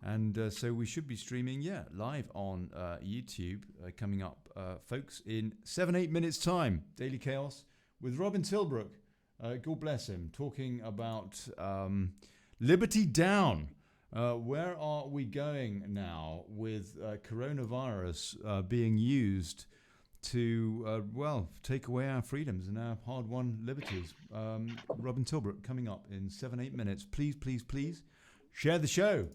And so we should be streaming, live on YouTube coming up, folks, in 7-8 minutes' time. Daily Chaos with Robin Tilbrook, God bless him, talking about Liberty Down. Where are we going now with coronavirus being used to, take away our freedoms and our hard-won liberties? Robin Tilbrook coming up in 7-8 minutes. Please, please, please share the show.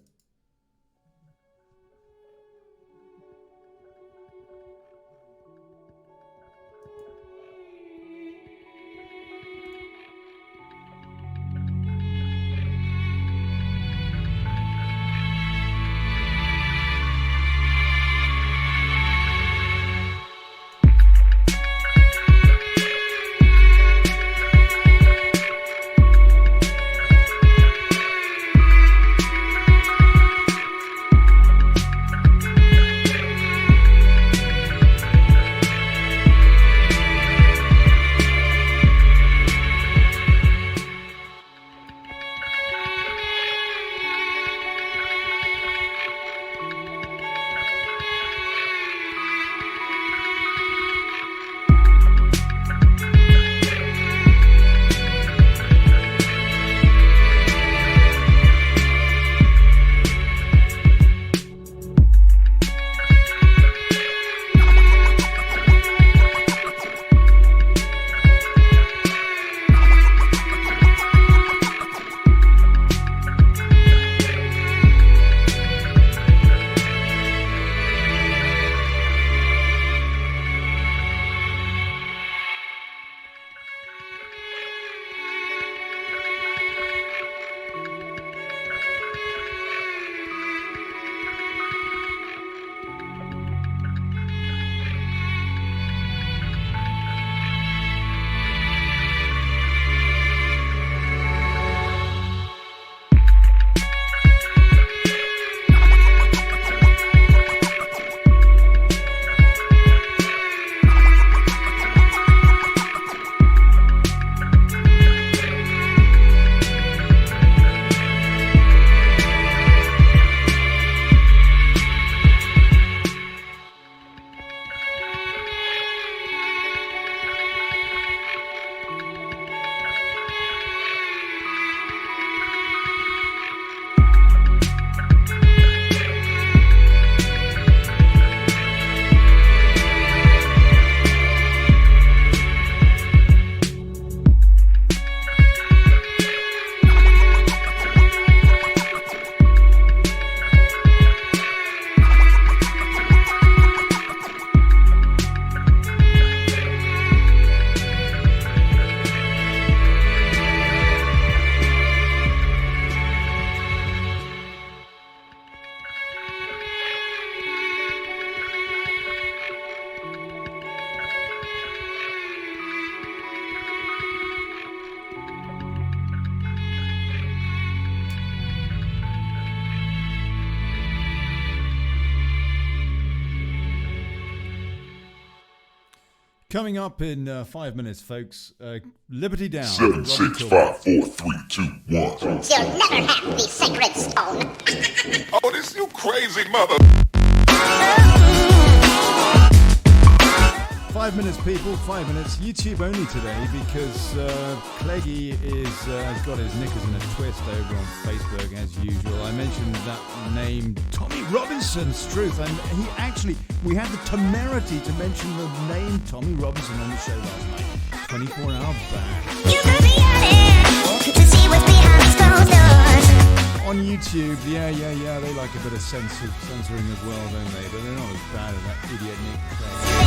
Coming up in 5 minutes, folks, Liberty Down. 7, 6, 5, 4, 3, 2, 1. You'll never have the sacred stone. Oh, this you crazy mother. 5 minutes, people. 5 minutes. YouTube only today because Cleggy has got his knickers in a twist over on Facebook as usual. I mentioned that name, Tommy Robinson, Struth, and we had the temerity to mention the name Tommy Robinson on the show last night, 24 hours back. You could be honest to see what's behind closed doors. On YouTube, yeah, they like a bit of censoring as well, don't they? But they're not as bad as that idiot Nick Clegg.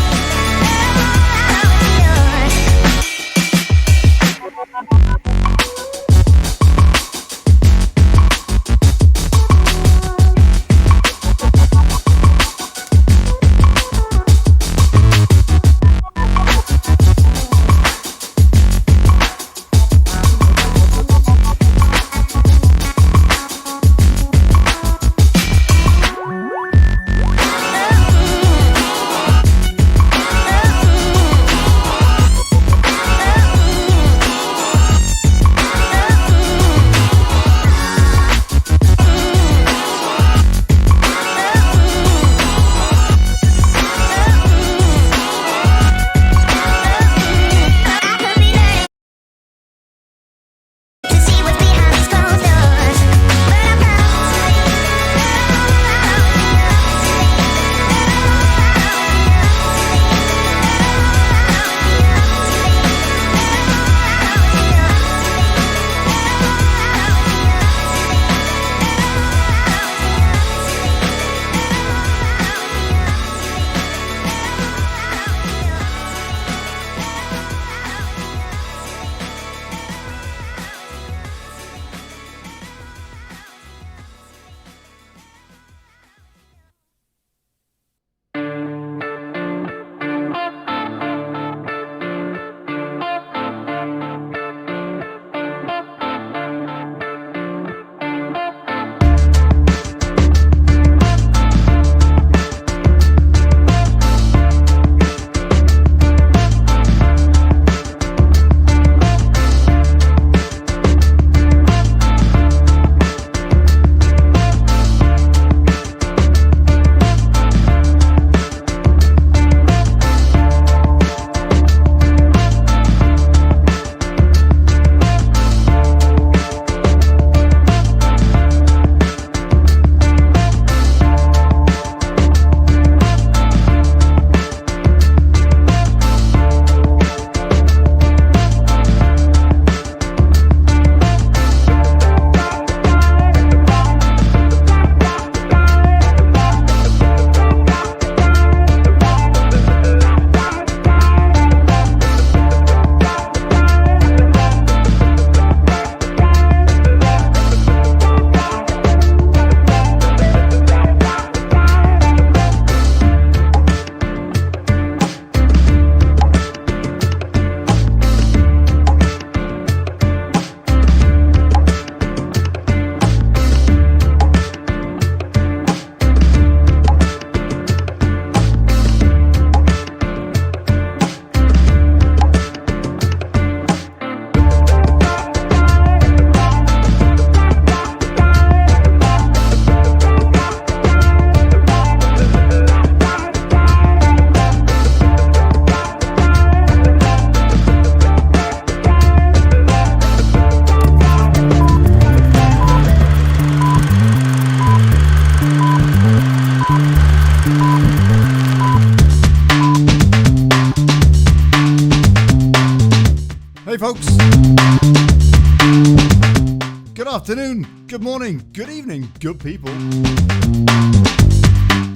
afternoon, good morning, good evening, good people.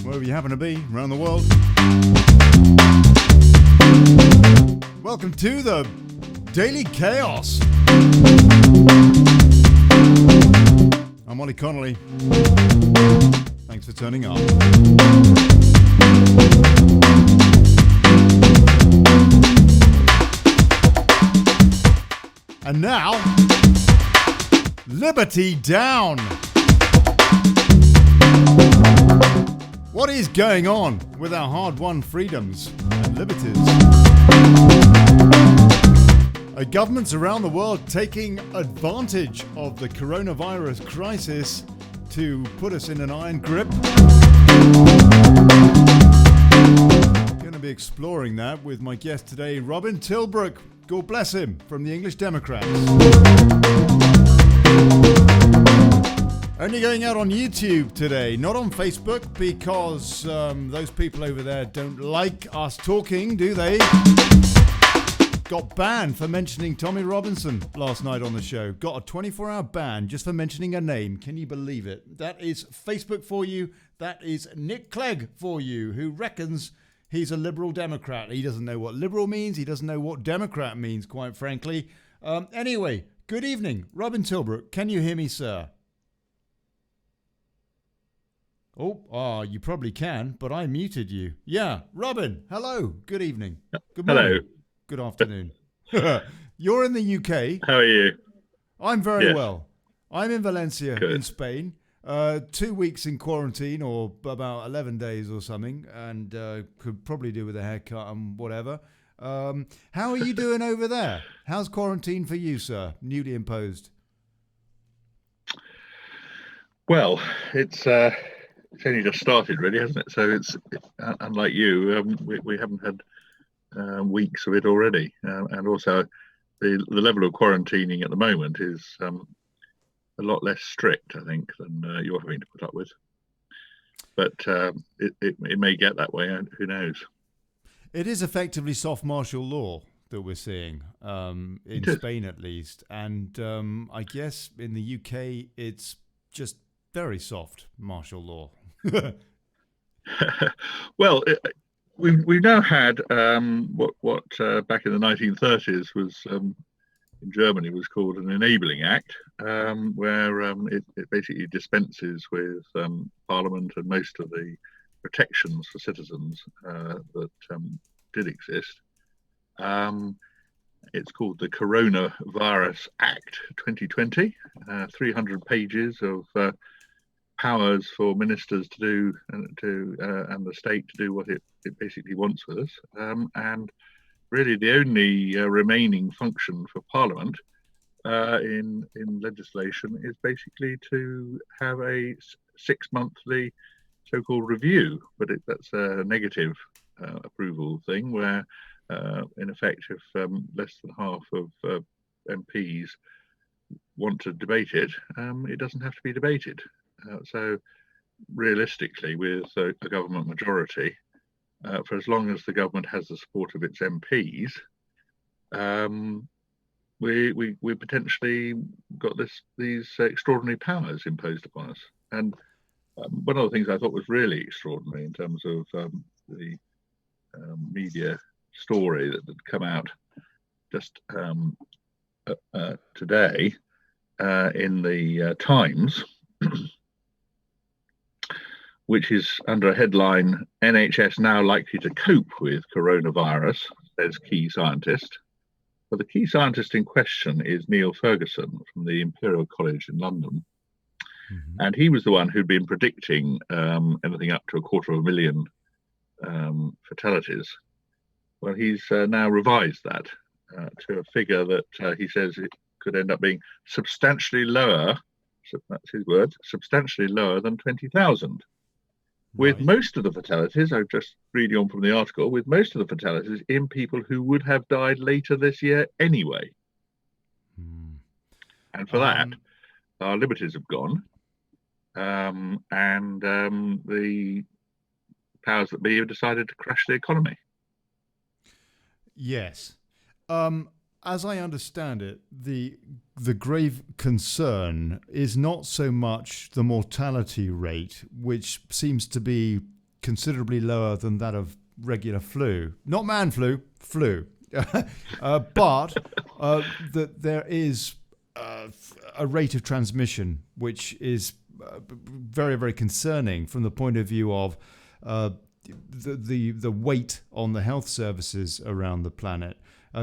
Wherever you happen to be around the world. Welcome to the Daily Chaos. I'm Olly Connelly. Thanks for turning up. And now, Liberty down! What is going on with our hard-won freedoms and liberties? Are governments around the world taking advantage of the coronavirus crisis to put us in an iron grip? Going to be exploring that with my guest today, Robin Tilbrook. God bless him, from the English Democrats. Only going out on YouTube today, not on Facebook, because those people over there don't like us talking, do they? Got banned for mentioning Tommy Robinson last night on the show. Got a 24-hour ban just for mentioning a name. Can you believe it? That is Facebook for you. That is Nick Clegg for you, who reckons he's a liberal Democrat. He doesn't know what liberal means. He doesn't know what Democrat means, quite frankly. Anyway, good evening. Robin Tilbrook, can you hear me, sir? You probably can, but I muted you. Yeah, Robin, hello. Good evening. Good morning. Hello. Good afternoon. You're in the UK. How are you? I'm very well. I'm in Valencia, Good. in Spain. 2 weeks in quarantine, or about 11 days or something, and could probably do with a haircut and whatever. How are you doing over there? How's quarantine for you, sir? Newly imposed. Well, it's only just started, really, hasn't it? So it's unlike you. We haven't had weeks of it already, and also the level of quarantining at the moment is a lot less strict, I think, than you're having to put up with. But it may get that way. Who knows? It is effectively soft martial law that we're seeing in Spain, at least, and I guess in the UK it's just very soft martial law. Well, we've now had what back in the 1930s was in Germany was called an enabling act, where it basically dispenses with Parliament and most of the protections for citizens that did exist. It's called the Coronavirus Act 2020, 300 pages of powers for ministers to do and the state to do what it basically wants with us, and really the only remaining function for Parliament in legislation is basically to have a 6-monthly so-called review, but that's a negative approval thing where in effect if less than half of MPs want to debate it, it doesn't have to be debated. So realistically, with a government majority, for as long as the government has the support of its MPs, we potentially got these extraordinary powers imposed upon us. And one of the things I thought was really extraordinary in terms of the media story that had come out just today in the Times, which is under a headline, NHS now likely to cope with coronavirus, says key scientist. Well, the key scientist in question is Neil Ferguson from the Imperial College in London. Mm-hmm. And he was the one who'd been predicting anything up to 250,000 fatalities. Well, he's now revised that to a figure that he says it could end up being substantially lower, that's his word, substantially lower than 20,000. With most of the fatalities, I'm just reading on from the article, with most of the fatalities in people who would have died later this year anyway. And for that, our liberties have gone, and the powers that be have decided to crash the economy. Yes. as I understand it, the grave concern is not so much the mortality rate, which seems to be considerably lower than that of regular flu. Not man flu, flu. But that there is a rate of transmission which is very, very concerning from the point of view of the weight on the health services around the planet,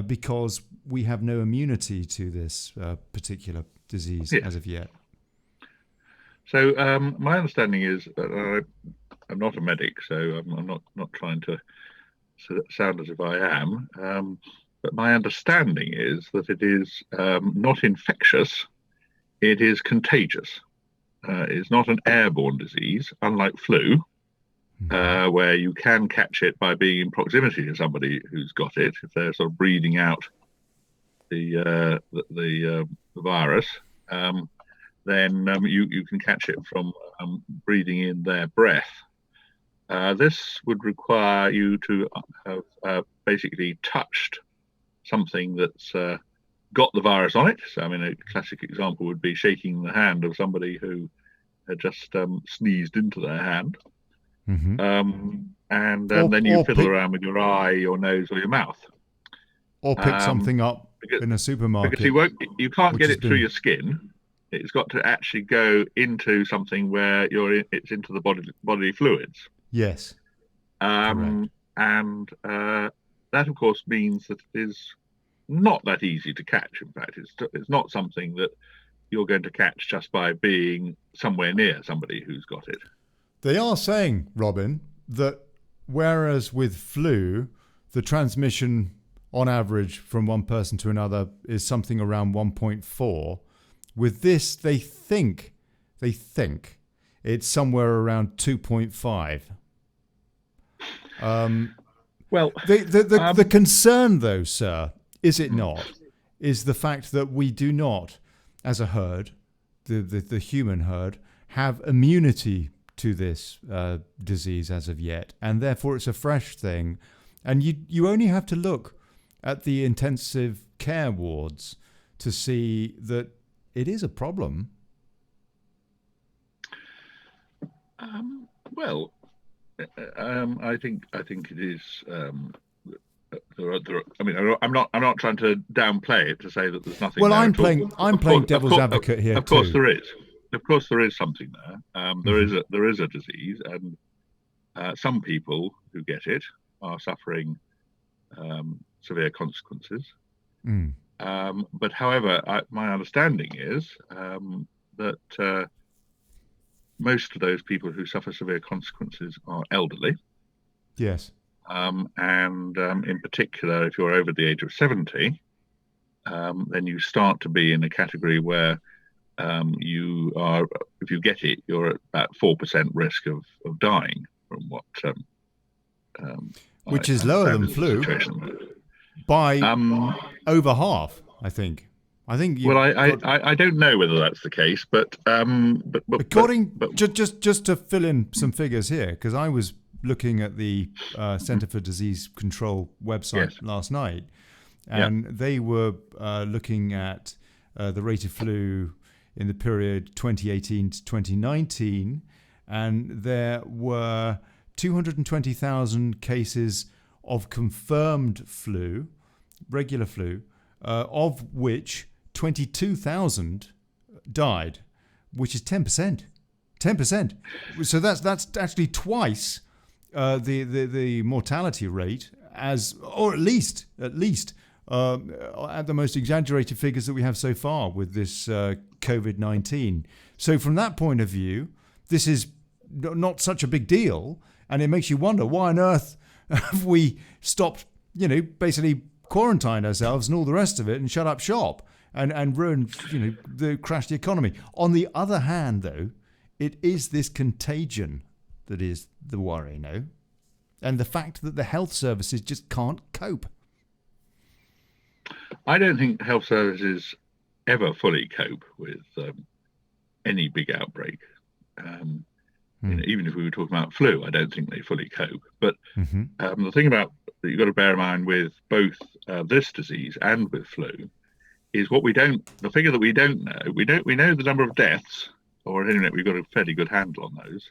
because we have no immunity to this particular disease as of yet. So my understanding is that I'm not a medic, so I'm not trying to sound as if I am. But my understanding is that it is not infectious; it is contagious. It's not an airborne disease, unlike flu, where you can catch it by being in proximity to somebody who's got it if they're sort of breathing out the virus. Then you can catch it from breathing in their breath. This would require you to have basically touched something that's got the virus on it. So, I mean, a classic example would be shaking the hand of somebody who had just sneezed into their hand. And then you fiddle around with your eye, your nose, or your mouth. Or pick something up in a supermarket. Because you can't get it through your skin. It's got to actually go into something where it's into the bodily fluids. Yes. And that, of course, means that it is not that easy to catch. In fact, it's not something that you're going to catch just by being somewhere near somebody who's got it. They are saying, Robin, that whereas with flu, the transmission on average from one person to another is something around 1.4, with this, they think it's somewhere around 2.5. Well, the concern, though, sir, is it not, is the fact that we do not, as a herd, the human herd, have immunity to this disease as of yet, and therefore it's a fresh thing, and you only have to look at the intensive care wards to see that it is a problem. Well, I think it is. I mean, I'm not trying to downplay it to say that there's nothing. Well, there I'm playing devil's advocate here. Of course, there is. Of course, there is something there. There is a disease, and some people who get it are suffering severe consequences. But however, my understanding is that most of those people who suffer severe consequences are elderly. Yes. And in particular, if you're over the age of 70, then you start to be in a category where you are, if you get it, you're at about 4% risk of dying from what. Which is lower than flu by over half, I think. Well, I don't know whether that's the case, but according just to fill in some figures here, because I was looking at the Centre for Disease Control website last night, and they were looking at the rate of flu in the period 2018 to 2019, and there were 220,000 cases of confirmed flu, regular flu, of which 22,000 died, which is 10%. 10%. So that's actually twice the mortality rate, or at least at the most exaggerated figures that we have so far with this COVID-19. So from that point of view, this is not such a big deal, and it makes you wonder why on earth have we stopped, basically quarantined ourselves and all the rest of it and shut up shop and ruined, crashed the economy. On the other hand, though, it is this contagion that is the worry, no? And the fact that the health services just can't cope. I don't think health services ever fully cope with any big outbreak. Even if we were talking about flu, I don't think they fully cope. But the thing about that you've got to bear in mind with both this disease and with flu is the figure that we don't know. We know the number of deaths, or at any rate, we've got a fairly good handle on those.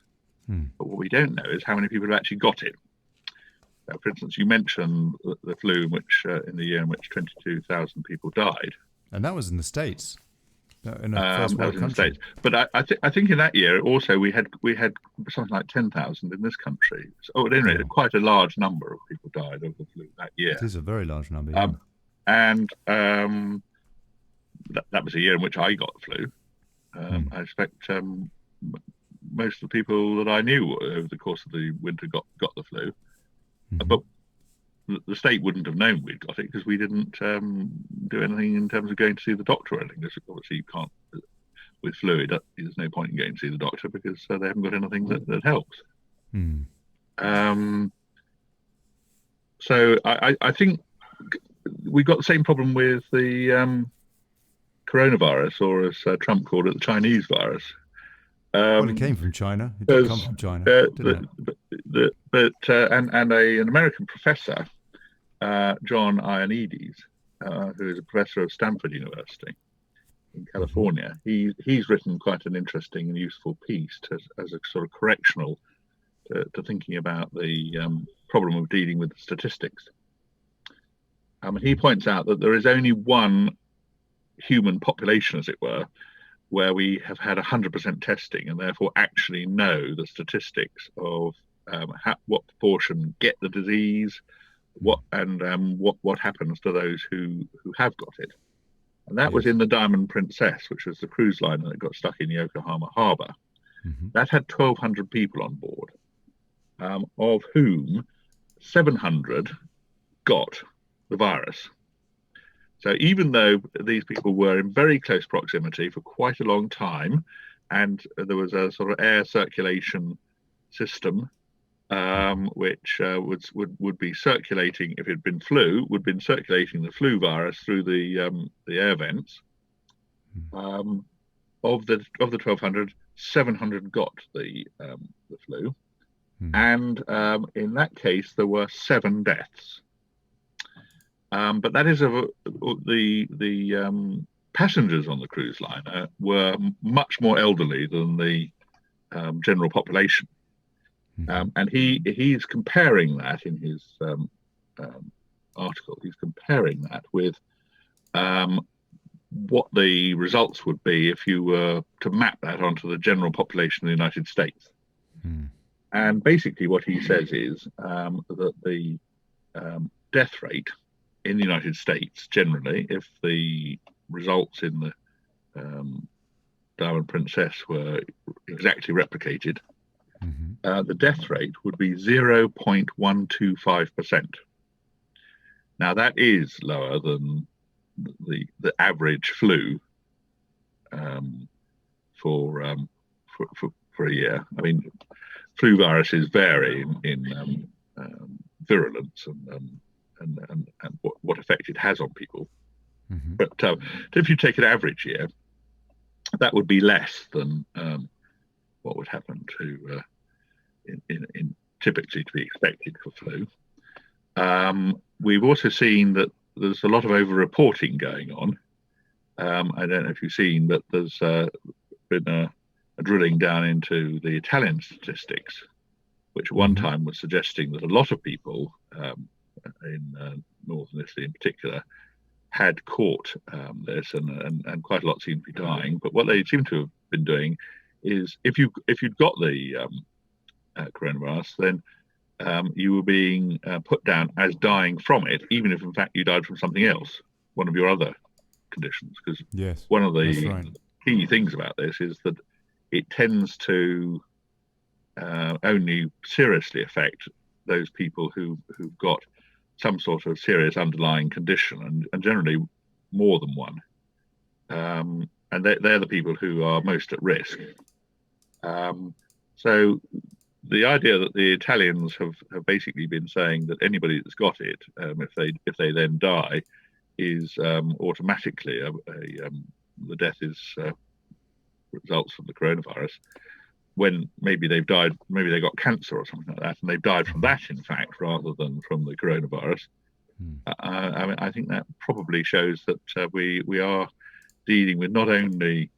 But what we don't know is how many people have actually got it. For instance, you mentioned the flu, in the year in which 22,000 people died, and that was in the States, in a first world country. In the States. But I think in that year also we had something like 10,000 in this country. So at any rate, quite a large number of people died of the flu that year. It is a very large number. Yeah. That was a year in which I got the flu. I expect most of the people that I knew over the course of the winter got the flu. But the state wouldn't have known we'd got it because we didn't do anything in terms of going to see the doctor or anything. Obviously, you can't, with flu, there's no point in going to see the doctor because they haven't got anything that helps. So I think we've got the same problem with the coronavirus, or as Trump called it, the Chinese virus. Well, it came from China. It did come from China, didn't it? An American professor, John Ioannidis, who is a professor of Stanford University in California, he's written quite an interesting and useful piece as a sort of correctional to thinking about the problem of dealing with statistics. He points out that there is only one human population, as it were, where we have had 100% testing and therefore actually know the statistics of what proportion get the disease, what happens to those who have got it. And that was in the Diamond Princess, which was the cruise liner that got stuck in Yokohama Harbour. That had 1,200 people on board, of whom 700 got the virus. So even though these people were in very close proximity for quite a long time, and there was a sort of air circulation system which would be circulating, if it had been flu, would have been circulating the flu virus through the air vents. Of the 1,200, 700 got the flu, and in that case there were 7 deaths. But that is the passengers on the cruise liner were much more elderly than the general population, and he's comparing that in his article. He's comparing that with what the results would be if you were to map that onto the general population of the United States. And basically, what he says is that the death rate in the United States, generally, if the results in the Diamond Princess were exactly replicated, the death rate would be 0.125%. Now, that is lower than the average flu for a year. I mean, flu viruses vary in virulence and what effect it has on people. But if you take an average year, that would be less than what would happen to in typically to be expected for flu. We've also seen that there's a lot of over-reporting going on. I don't know if you've seen, but there's been a drilling down into the Italian statistics, which at one time was suggesting that a lot of people in northern Italy in particular had caught this, and quite a lot seem to be dying. But what they seem to have been doing is, if you'd got the coronavirus, then you were being put down as dying from it, even if in fact you died from something else, one of your other conditions. Because one of the key things about this is that it tends to only seriously affect those people who've got some sort of serious underlying condition, and generally more than one. And they're the people who are most at risk. So the idea that the Italians have basically been saying that anybody that's got it, if they then die, is automatically the death is results from the coronavirus. when maybe they've died, maybe they got cancer or something like that, and they've died from that, in fact, rather than from the coronavirus. I mean, I think that probably shows that we are dealing with not only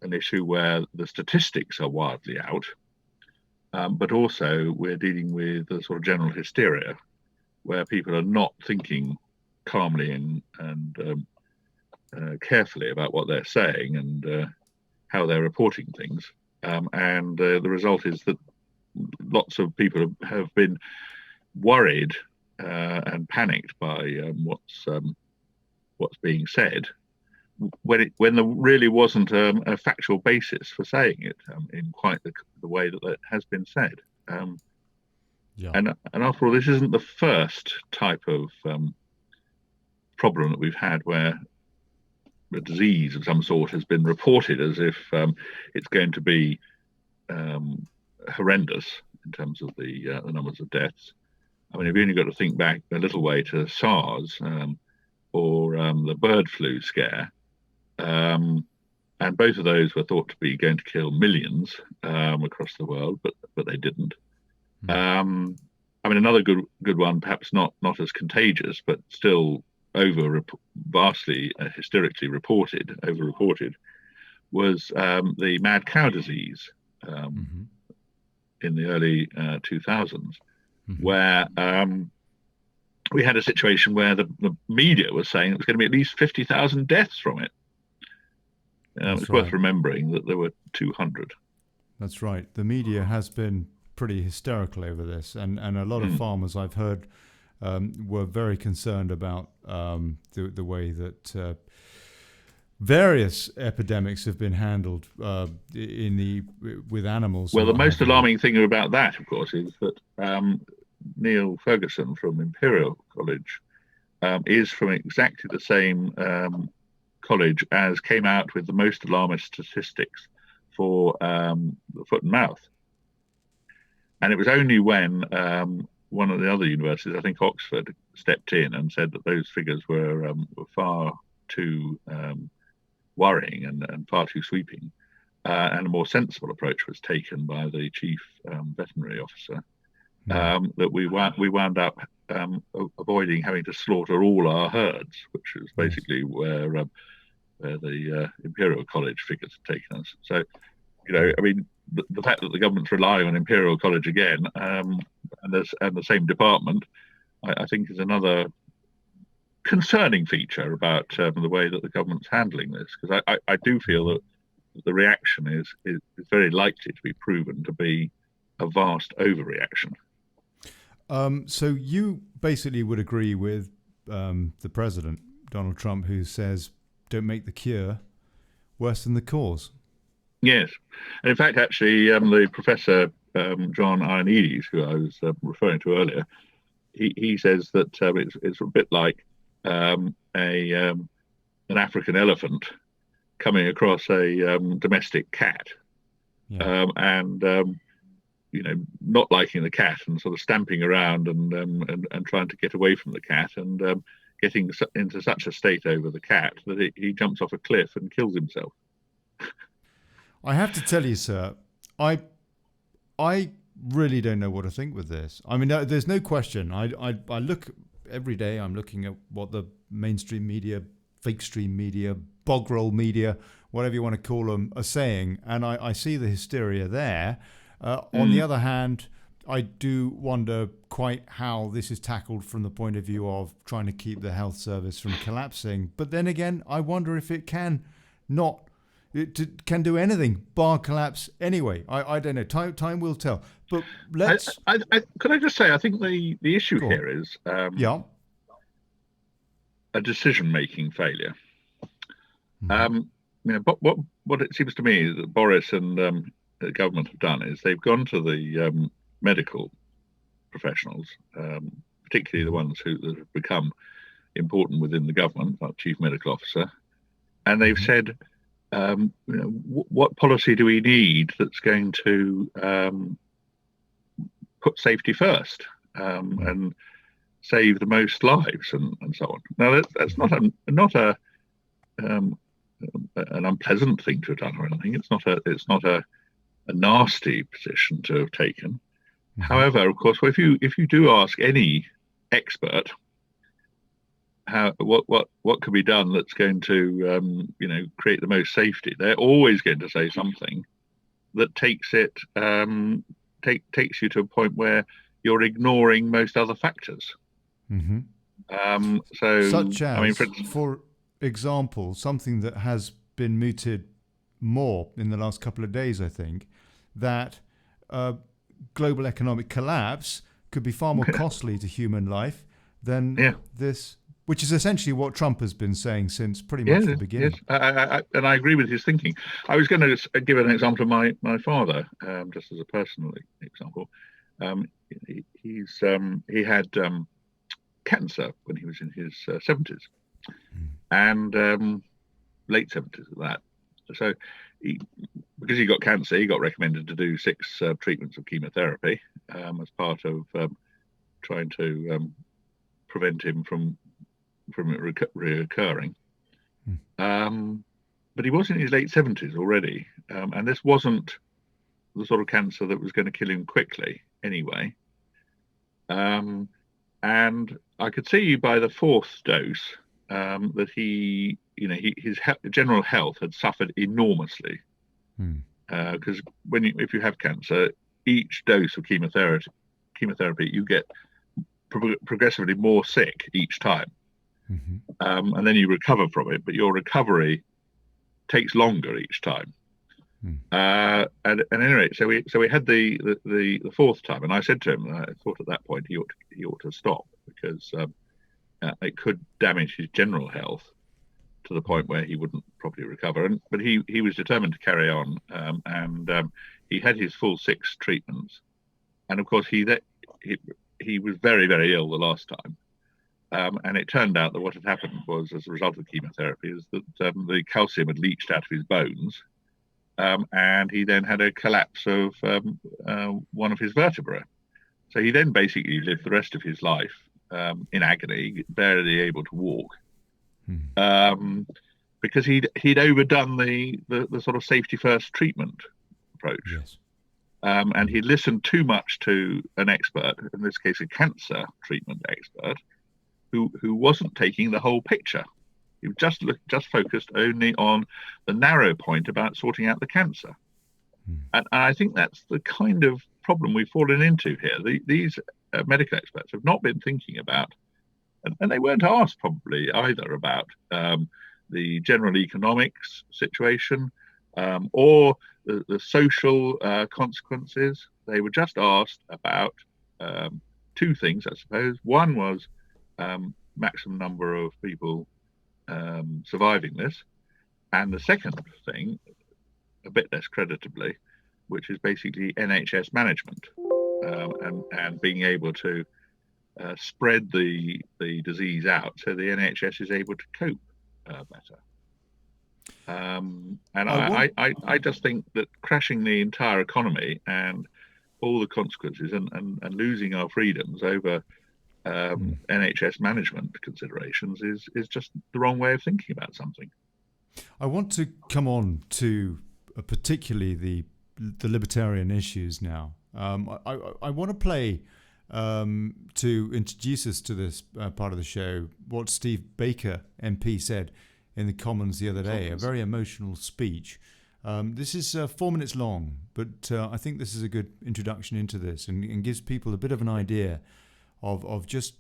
an issue where the statistics are wildly out, but also we're dealing with a sort of general hysteria where people are not thinking calmly and carefully about what they're saying and how they're reporting things. And the result is that lots of people have been worried and panicked by what's being said, when there really wasn't a factual basis for saying it in quite the way that it has been said. And after all, this isn't the first type of problem that we've had where a disease of some sort has been reported as if it's going to be horrendous in terms of the numbers of deaths. I mean, you've only got to think back a little way to SARS or the bird flu scare, and both of those were thought to be going to kill millions across the world, but they didn't. I mean, another good one, perhaps not as contagious, but still vastly hysterically over-reported, was the mad cow disease in the early 2000s, where we had a situation where the media was saying it was going to be at least 50,000 deaths from it. It's worth remembering that there were 200. That's right. The media has been pretty hysterical over this, and a lot of farmers I've heard were very concerned about the way that various epidemics have been handled with animals. Well, the most alarming thing about that, of course, is that Neil Ferguson from Imperial College is from exactly the same college as came out with the most alarmist statistics for the foot and mouth. And it was only when one of the other universities, I think Oxford, stepped in and said that those figures were far too worrying and far too sweeping, and a more sensible approach was taken by the chief veterinary officer, that we wound up avoiding having to slaughter all our herds, which is basically where the Imperial College figures had taken us. So, I mean, the fact that the government's relying on Imperial College again and the same department, I think, is another concerning feature about the way that the government's handling this, because I do feel that the reaction is very likely to be proven to be a vast overreaction. So you basically would agree with the president, Donald Trump, who says, don't make the cure worse than the cause. Yes. And in fact, actually, the Professor John Ioannidis, who I was referring to earlier, he says that it's a bit like an African elephant coming across a domestic cat, and not liking the cat and sort of stamping around and trying to get away from the cat and getting into such a state over the cat that he jumps off a cliff and kills himself. I have to tell you, sir, I really don't know what to think with this. I mean, there's no question. I look every day. I'm looking at what the mainstream media, fake stream media, bog roll media, whatever you want to call them, are saying, and I see the hysteria there. On the other hand, I do wonder quite how this is tackled from the point of view of trying to keep the health service from collapsing. But then again, I wonder if it can do anything bar collapse anyway. I don't know. Time will tell. But let's. Could I just say, I think the issue here is a decision-making failure. But what it seems to me that Boris and the government have done is they've gone to the medical professionals, particularly the ones that have become important within the government, like Chief Medical Officer, and they've said, what policy do we need that's going to put safety first and save the most lives and so on. Now that's not an unpleasant thing to have done or anything. It's not a nasty position to have taken. However, of course, if you do ask any expert what could be done that's going to create the most safety, they're always going to say something that takes you to a point where you're ignoring most other factors. Such as, for example, something that has been mooted more in the last couple of days, I think, that global economic collapse could be far more costly to human life than this, which is essentially what Trump has been saying since pretty much the beginning. Yes, and I agree with his thinking. I was going to give an example of my father, just as a personal example. He had cancer when he was in his 70s, and late 70s at that. So because he got cancer, he got recommended to do 6 treatments of chemotherapy as part of trying to prevent him from it reoccurring. But he was in his late 70s already, and this wasn't the sort of cancer that was going to kill him quickly anyway. And I could see by the 4th dose that his general health had suffered enormously. Because if you have cancer, each dose of chemotherapy you get progressively more sick each time, and then you recover from it, but your recovery takes longer each time. And anyway, so we had the 4th time, and I said to him, I thought at that point he ought to stop, because it could damage his general health to the point where he wouldn't properly recover. But he was determined to carry on, and he had his full 6 treatments. And of course, he was very, very ill the last time. And it turned out that what had happened was, as a result of the chemotherapy, is that the calcium had leached out of his bones, and he then had a collapse of one of his vertebrae. So he then basically lived the rest of his life in agony, barely able to walk, because he'd overdone the sort of safety first treatment approach. Yes. And he listened too much to an expert, in this case a cancer treatment expert, who wasn't taking the whole picture. He just focused only on the narrow point about sorting out the cancer. And I think that's the kind of problem we've fallen into here. These medical experts have not been thinking about, and they weren't asked probably either, about the general economics situation or the social consequences. They were just asked about 2 things, I suppose. One was maximum number of people surviving this, and the second thing, a bit less creditably, which is basically NHS management and being able to spread the disease out so the NHS is able to cope better. And I just think that crashing the entire economy and all the consequences and losing our freedoms over NHS management considerations is just the wrong way of thinking about something. I want to come on to particularly the libertarian issues now. I want to play to introduce us to this part of the show what Steve Baker MP said in the Commons the other day, a very emotional speech. This is 4 minutes long, but I think this is a good introduction into this and gives people a bit of an idea of just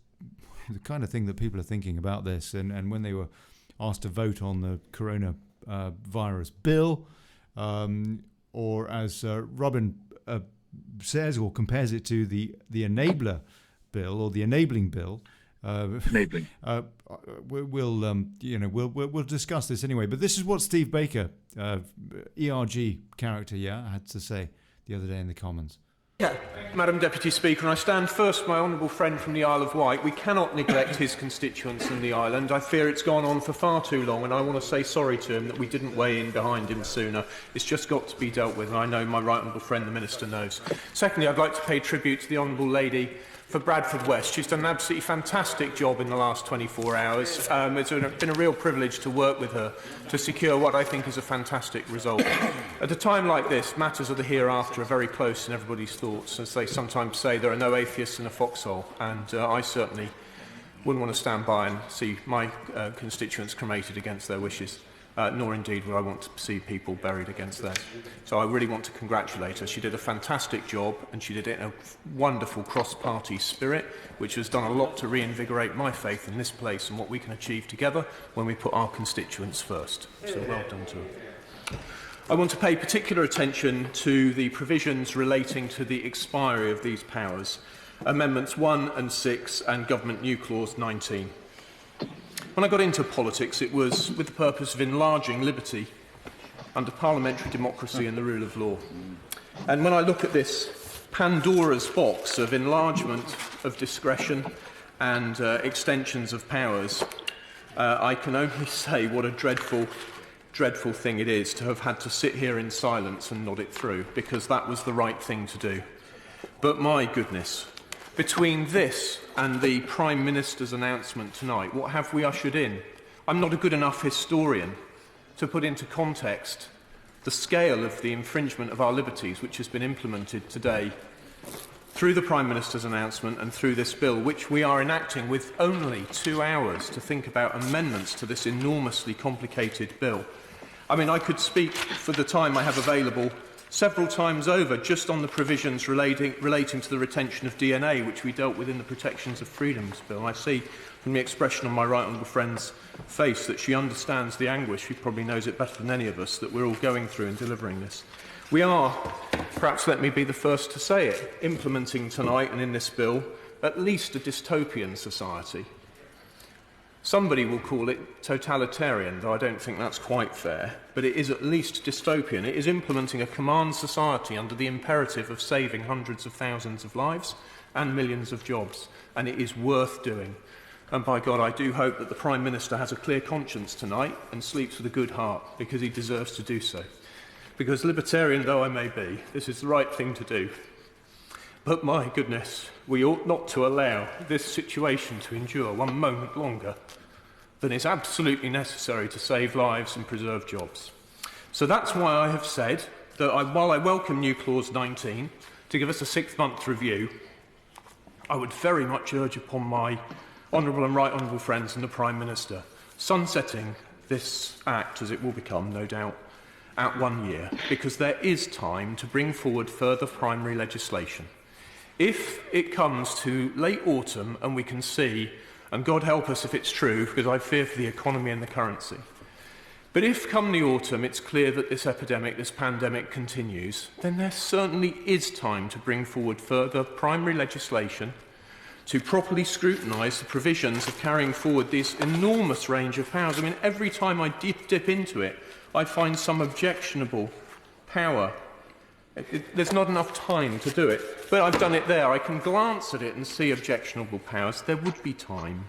the kind of thing that people are thinking about this. And when they were asked to vote on the corona virus bill, or as Robin says or compares it to the enabler bill or the enabling bill. Enabling. We'll discuss this anyway. But this is what Steve Baker, ERG character, had to say the other day in the Commons. Madam Deputy Speaker, and I stand first my honourable friend from the Isle of Wight. We cannot neglect his constituents in the island. I fear it's gone on for far too long, and I want to say sorry to him that we didn't weigh in behind him sooner. It's just got to be dealt with, and I know my right honourable friend, the Minister, knows. Secondly, I'd like to pay tribute to the honourable lady for Bradford West. She's done an absolutely fantastic job in the last 24 hours. It's been a real privilege to work with her to secure what I think is a fantastic result. At a time like this, matters of the hereafter are very close in everybody's thoughts. As they sometimes say, there are no atheists in a foxhole, and I certainly wouldn't want to stand by and see my constituents cremated against their wishes. Nor indeed would I want to see people buried against theirs. So I really want to congratulate her. She did a fantastic job, and she did it in a wonderful cross-party spirit, which has done a lot to reinvigorate my faith in this place and what we can achieve together when we put our constituents first. So well done to her. I want to pay particular attention to the provisions relating to the expiry of these powers, Amendments 1 and 6 and Government New Clause 19. When I got into politics, it was with the purpose of enlarging liberty under parliamentary democracy and the rule of law. And when I look at this Pandora's box of enlargement of discretion and extensions of powers, I can only say what a dreadful thing it is to have had to sit here in silence and nod it through, because that was the right thing to do. But my goodness, between this and the Prime Minister's announcement tonight, what have we ushered in? I'm not a good enough historian to put into context the scale of the infringement of our liberties which has been implemented today through the Prime Minister's announcement and through this bill, which we are enacting with only 2 hours to think about amendments to this enormously complicated bill. I mean, I could speak for the time I have available several times over just on the provisions relating to the retention of DNA, which we dealt with in the Protections of Freedoms Bill. I see from the expression on my right honourable friend's face that she understands the anguish, she probably knows it better than any of us, that we're all going through in delivering this. We are, perhaps let me be the first to say it, implementing tonight and in this bill at least a dystopian society. Somebody will call it totalitarian, though I don't think that's quite fair, but it is at least dystopian. It is implementing a command society under the imperative of saving hundreds of thousands of lives and millions of jobs, and it is worth doing. And by God, I do hope that the Prime Minister has a clear conscience tonight and sleeps with a good heart, because he deserves to do so. Because libertarian though I may be, this is the right thing to do. But my goodness, we ought not to allow this situation to endure one moment longer than is absolutely necessary to save lives and preserve jobs. So that's why I have said that while I welcome New Clause 19 to give us a 6-month review, I would very much urge upon my honourable and right honourable friends and the Prime Minister sunsetting this Act, as it will become, no doubt, at 1 year, because there is time to bring forward further primary legislation. If it comes to late autumn and we can see, and God help us if it's true, because I fear for the economy and the currency, but if come the autumn it's clear that this epidemic, this pandemic continues, then there certainly is time to bring forward further primary legislation to properly scrutinise the provisions of carrying forward this enormous range of powers. I mean, every time I dip into it, I find some objectionable power. There's not enough time to do it, but I've done it there. I can glance at it and see objectionable powers. There would be time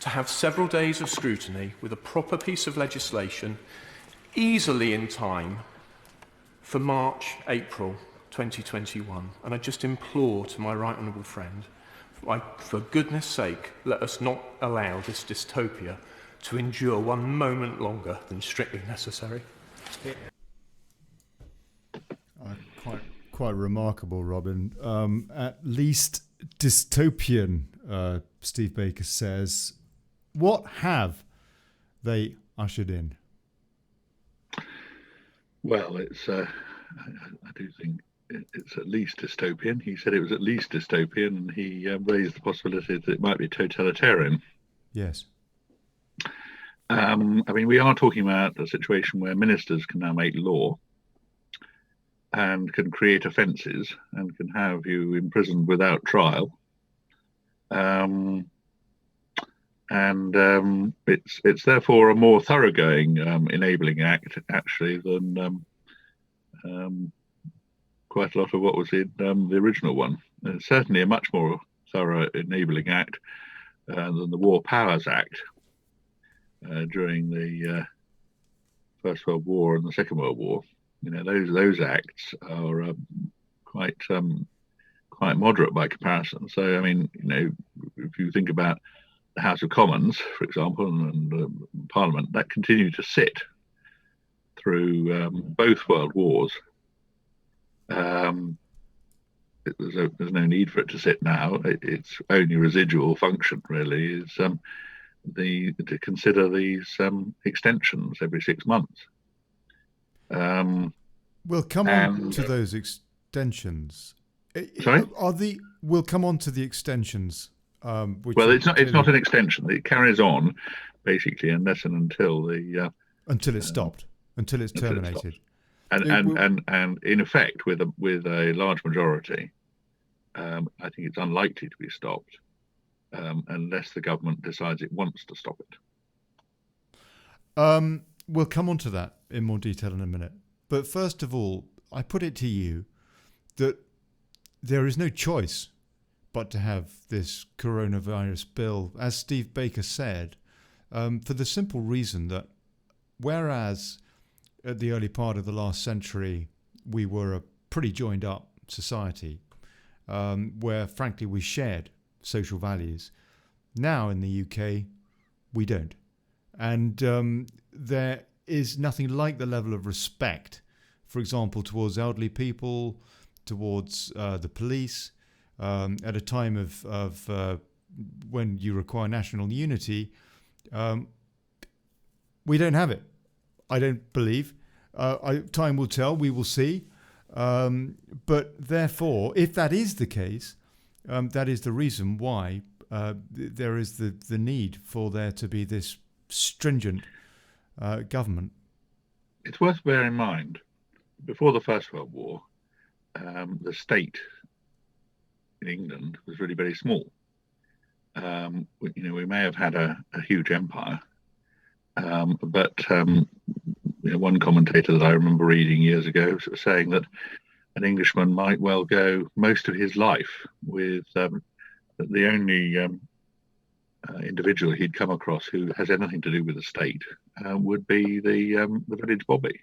to have several days of scrutiny with a proper piece of legislation, easily in time for March, April 2021. And I just implore to my right honourable friend, for goodness sake, let us not allow this dystopia to endure one moment longer than strictly necessary. Quite remarkable, Robin. At least dystopian, Steve Baker says. What have they ushered in? Well, it's I do think it's at least dystopian. He said it was at least dystopian, and he raised the possibility that it might be totalitarian. Yes. I mean, we are talking about a situation where ministers can now make law and can create offences and can have you imprisoned without trial. It's therefore a more thoroughgoing enabling act, actually, than quite a lot of what was in the original one. It's certainly a much more thorough enabling act than the War Powers Act during the First World War and the Second World War. You know, those acts are quite quite moderate by comparison. So, I mean, if you think about the House of Commons, for example, and Parliament, that continued to sit through both world wars. There's no need for it to sit now. Its only residual function really is to consider these extensions every 6 months. We'll come on to those extensions. Sorry? We'll come on to the extensions. It's not an extension. It carries on basically unless and until until it's stopped, until it's terminated. And in effect, with a large majority, I think it's unlikely to be stopped unless the government decides it wants to stop it. We'll come on to that in more detail in a minute. But first of all, I put it to you that there is no choice but to have this coronavirus bill, as Steve Baker said, for the simple reason that whereas at the early part of the last century, we were a pretty joined up society where, frankly, we shared social values. Now in the UK, we don't. And there is nothing like the level of respect, for example, towards elderly people, towards the police, at a time of when you require national unity. We don't have it. I don't believe. Time will tell. We will see. But therefore, if that is the case, that is the reason why there is the need for there to be this stringent government. It's worth bearing in mind, before the First World War, the state in England was really very small. We may have had a huge empire, but one commentator that I remember reading years ago was saying that an Englishman might well go most of his life with the only individual he'd come across who has anything to do with the state would be the village bobby.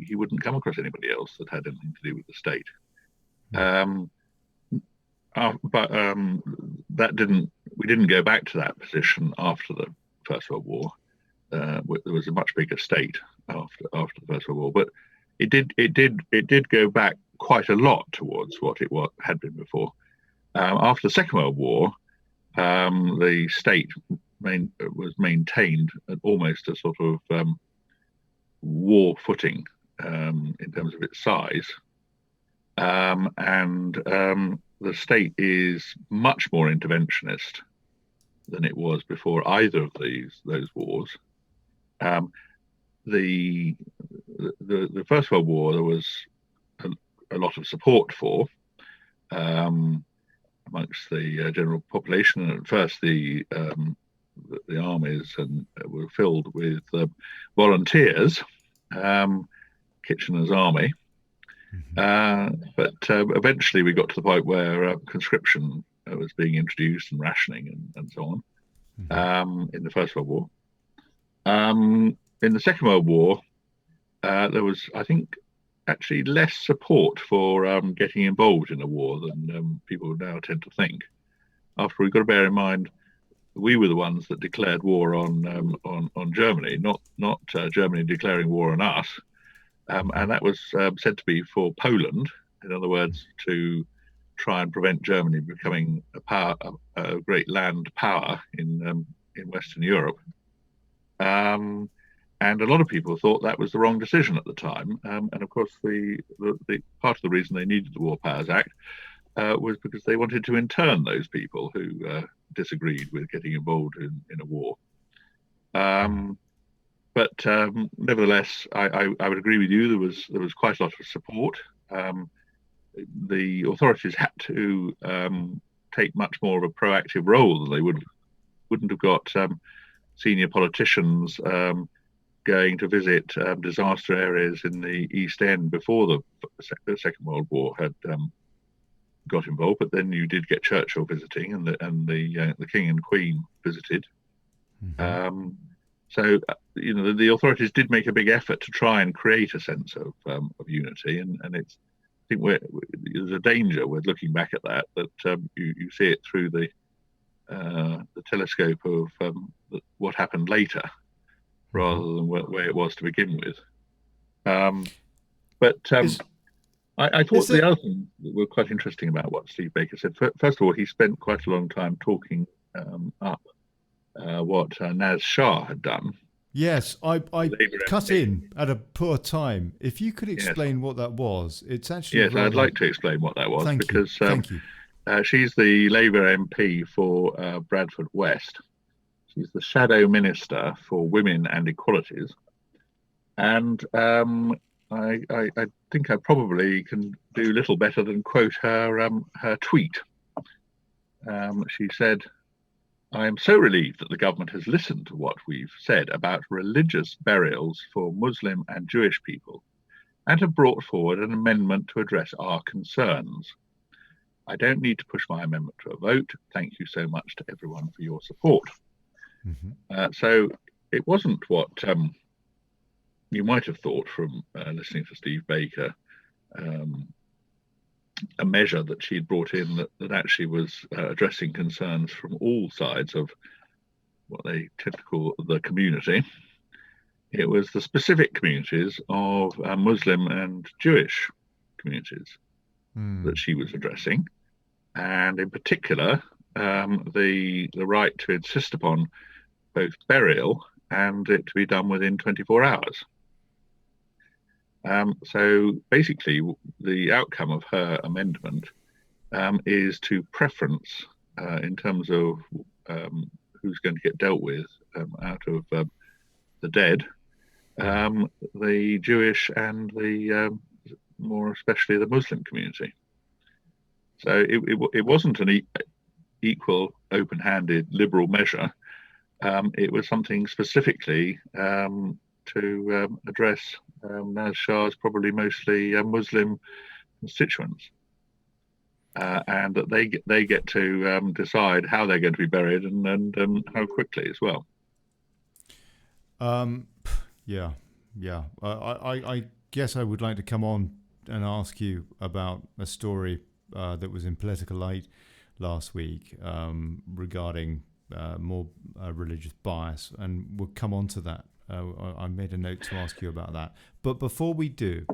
He wouldn't come across anybody else that had anything to do with the state. But we didn't go back to that position after the First World War. There was a much bigger state after the First World War, but it did go back quite a lot towards what it had been before. After the Second World War, the state was maintained at almost a sort of war footing in terms of its size, and the state is much more interventionist than it was before either of those wars. The First World War, there was a lot of support for amongst the general population. And at first, the armies were filled with volunteers, Kitchener's army. But eventually we got to the point where conscription was being introduced and rationing and so on in the First World War. In the Second World War, there was, I think, actually less support for getting involved in a war than people now tend to think. After, we've got to bear in mind, we were the ones that declared war on Germany, not Germany declaring war on us. And that was said to be for Poland, in other words, to try and prevent Germany becoming a great land power in Western Europe. And a lot of people thought that was the wrong decision at the time. And of course, the part of the reason they needed the War Powers Act was because they wanted to intern those people who disagreed with getting involved in a war. But nevertheless, I would agree with you. There was quite a lot of support. The authorities had to take much more of a proactive role than they wouldn't have got senior politicians going to visit disaster areas in the East End before the Second World War had got involved. But then you did get Churchill visiting, and the King and Queen visited. So the authorities did make a big effort to try and create a sense of unity, and it's think there's a danger with looking back at that you see it through the telescope of what happened later, rather than where it was to begin with. I thought the other thing that was quite interesting about what Steve Baker said. First of all, he spent quite a long time talking up what Naz Shah had done. Yes, I cut in at a poor time. If you could explain what that was, it's actually... Yes, I'd like to explain what that was. Thank you. She's the Labour MP for Bradford West. She's the Shadow Minister for Women and Equalities. And I think I probably can do little better than quote her tweet. She said, "I am so relieved that the government has listened to what we've said about religious burials for Muslim and Jewish people and have brought forward an amendment to address our concerns. I don't need to push my amendment to a vote. Thank you so much to everyone for your support." So it wasn't what you might have thought from listening to Steve Baker, a measure that she'd brought in that actually was addressing concerns from all sides of what they tend to call the community. It was the specific communities of Muslim and Jewish communities that she was addressing, and in particular the right to insist upon both burial and it to be done within 24 hours. So basically, the outcome of her amendment is to preference, in terms of who's going to get dealt with out of the dead, the Jewish and the more especially the Muslim community. So it wasn't an equal, open-handed, liberal measure. It was something specifically to address Naz Shah's probably mostly Muslim constituents, and that they get to decide how they're going to be buried and how quickly as well. I guess I would like to come on and ask you about a story that was in Political Light last week regarding more religious bias, and we'll come on to that. I made a note to ask you about that. But before we do,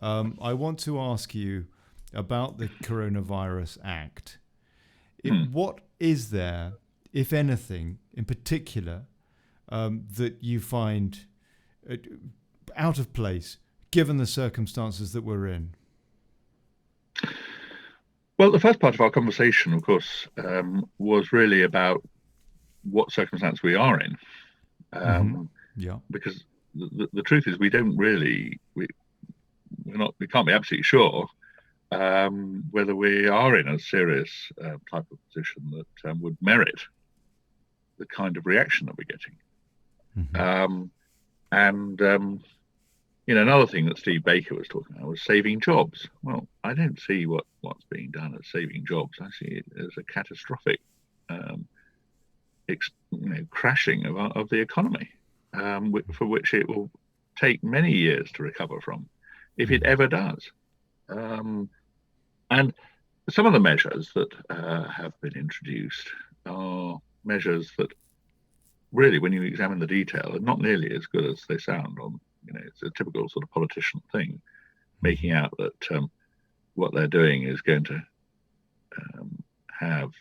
I want to ask you about the Coronavirus Act. What is there, if anything, in particular, that you find out of place, given the circumstances that we're in? Well, the first part of our conversation, of course, was really about what circumstance we are in. Because the truth is, we don't really, we can't be absolutely sure whether we are in a serious type of position that would merit the kind of reaction that we're getting. Another thing that Steve Baker was talking about was saving jobs. Well, I don't see what's being done as saving jobs. I see it as a catastrophic crashing of the economy, for which it will take many years to recover from, if it ever does. And some of the measures that have been introduced are measures that really, when you examine the detail, are not nearly as good as they sound on. It's a typical sort of politician thing, making out that what they're doing is going to have,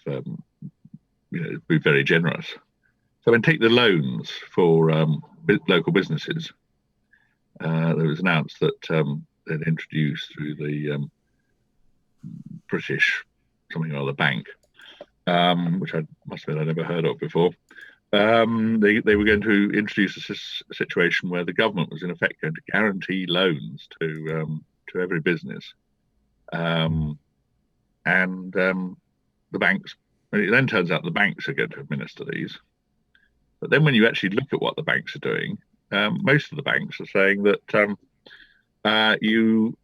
be very generous. So take the loans for local businesses. There was announced that they'd introduced through the British something or other bank, which I must admit I never heard of before. They were going to introduce a situation where the government was in effect going to guarantee loans to every business, and the banks. It then turns out the banks are going to administer these. But then when you actually look at what the banks are doing, most of the banks are saying that you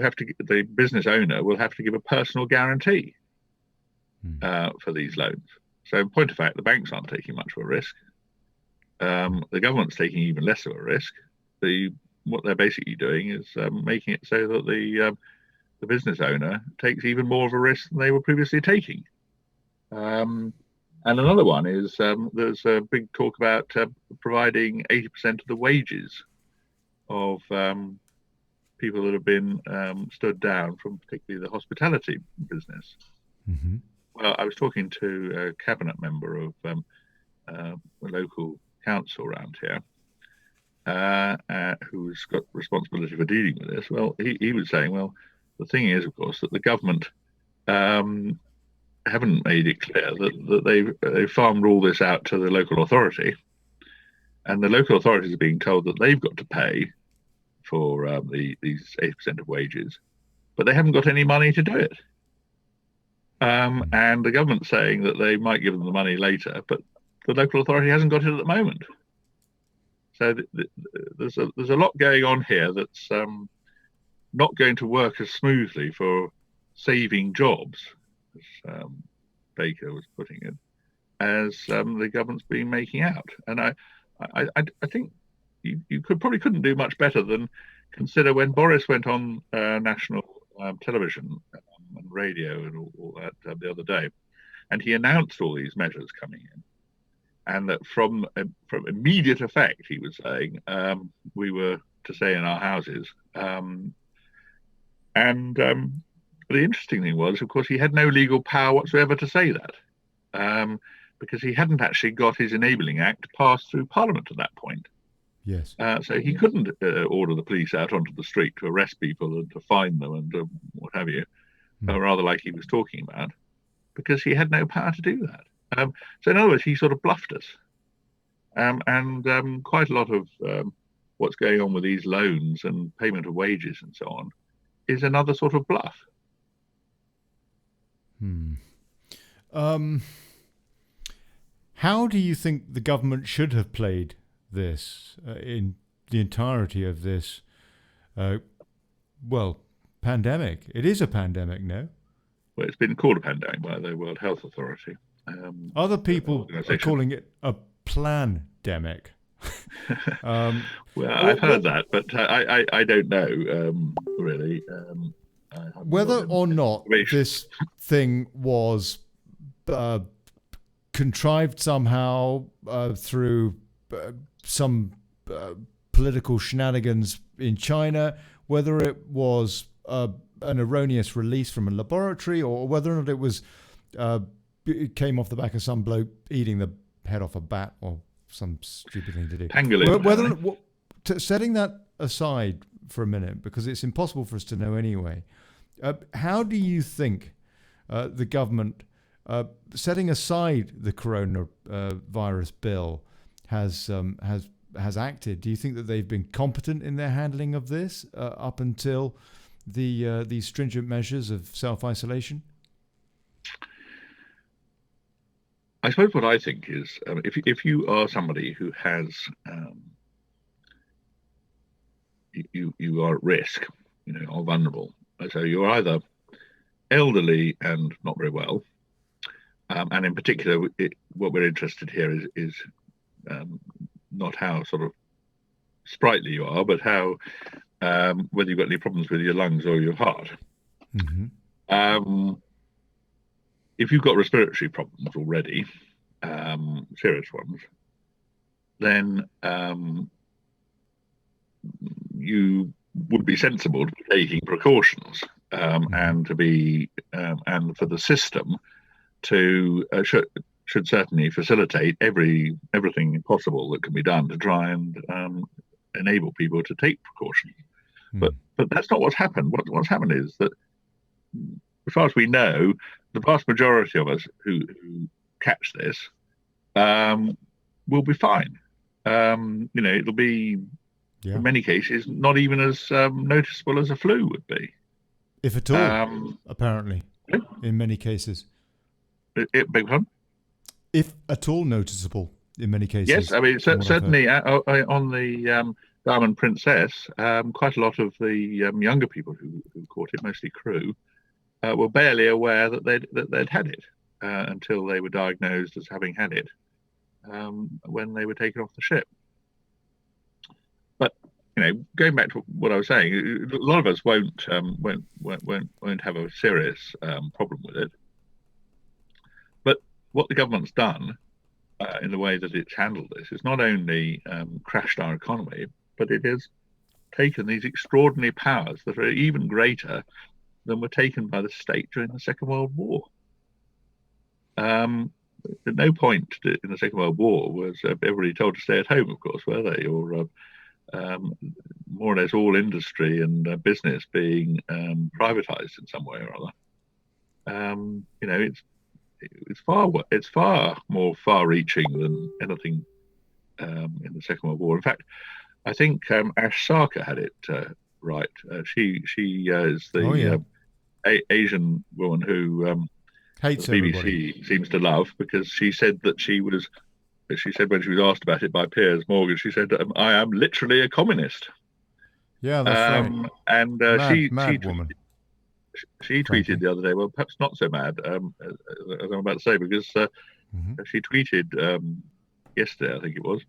have to, the business owner will have to give a personal guarantee for these loans. So in point of fact, the banks aren't taking much of a risk. The government's taking even less of a risk. What they're basically doing is making it so that the business owner takes even more of a risk than they were previously taking. And another one is there's a big talk about providing 80% of the wages of people that have been stood down from particularly the hospitality business. Mm-hmm. Well, I was talking to a cabinet member of a local council around here who's got responsibility for dealing with this. Well, he was saying, well, the thing is, of course, that the government haven't made it clear that they've farmed all this out to the local authority, and the local authorities are being told that they've got to pay for these 80% of wages, but they haven't got any money to do it. And the government's saying that they might give them the money later, but the local authority hasn't got it at the moment. So there's a lot going on here that's not going to work as smoothly for saving jobs, as Baker was putting it, as the government's been making out. And I think you couldn't do much better than consider when Boris went on national television and radio and all that the other day, and he announced all these measures coming in, and that from immediate effect he was saying we were to stay in our houses. The interesting thing was, of course, he had no legal power whatsoever to say that, because he hadn't actually got his Enabling Act passed through Parliament at that point. Yes. So he couldn't order the police out onto the street to arrest people and to fine them and what have you, rather like he was talking about, because he had no power to do that. So in other words, he sort of bluffed us. And quite a lot of what's going on with these loans and payment of wages and so on is another sort of bluff. How do you think the government should have played this in the entirety of this, pandemic? It is a pandemic now. Well, it's been called a pandemic by the World Health Authority. Other people are calling it a plandemic. Well, I've heard that, but I don't know, really. Whether or not this thing was contrived somehow through some political shenanigans in China, whether it was an erroneous release from a laboratory, or whether or not it was it came off the back of some bloke eating the head off a bat, or some stupid thing to do. Pangolin. Setting that aside for a minute, because it's impossible for us to know anyway, how do you think the government, setting aside the coronavirus bill, has acted? Do you think that they've been competent in their handling of this up until these stringent measures of self-isolation? I suppose what I think is, if you are somebody who has, you are at risk, are vulnerable. So you're either elderly and not very well, and in particular, what we're interested here is not how sort of sprightly you are, but how whether you've got any problems with your lungs or your heart. Mm-hmm. If you've got respiratory problems already, serious ones, then you would be sensible to be taking precautions, and to be and for the system to should certainly facilitate everything possible that can be done to try and enable people to take precautions. But that's not what's happened. What's happened is that, as far as we know, the vast majority of us who catch this will be fine. It'll be, in many cases, not even as noticeable as a flu would be. If at all, apparently, in many cases. Beg pardon? If at all noticeable, in many cases. Yes, I mean, certainly on the Diamond Princess, quite a lot of the younger people who caught it, mostly crew, were barely aware that they'd had it until they were diagnosed as having had it when they were taken off the ship. But going back to what I was saying, a lot of us won't have a serious problem with it. But what the government's done in the way that it's handled this is not only crashed our economy, but it has taken these extraordinary powers that are even greater than were taken by the state during the Second World War. At no point in the Second World War was everybody told to stay at home, of course, were they? Or more or less all industry and business being privatized in some way or other. It's far more far-reaching than anything in the Second World War. In fact, I think Ash Sarkar had it right. She is the Asian woman who Hates the BBC everybody. seems to love, because she said that she said when she was asked about it by Piers Morgan, she said, "I am literally a communist." Yeah, that's right. And Mad woman. she tweeted the other day, well, perhaps not so mad, as I'm about to say, because she tweeted yesterday, I think it was,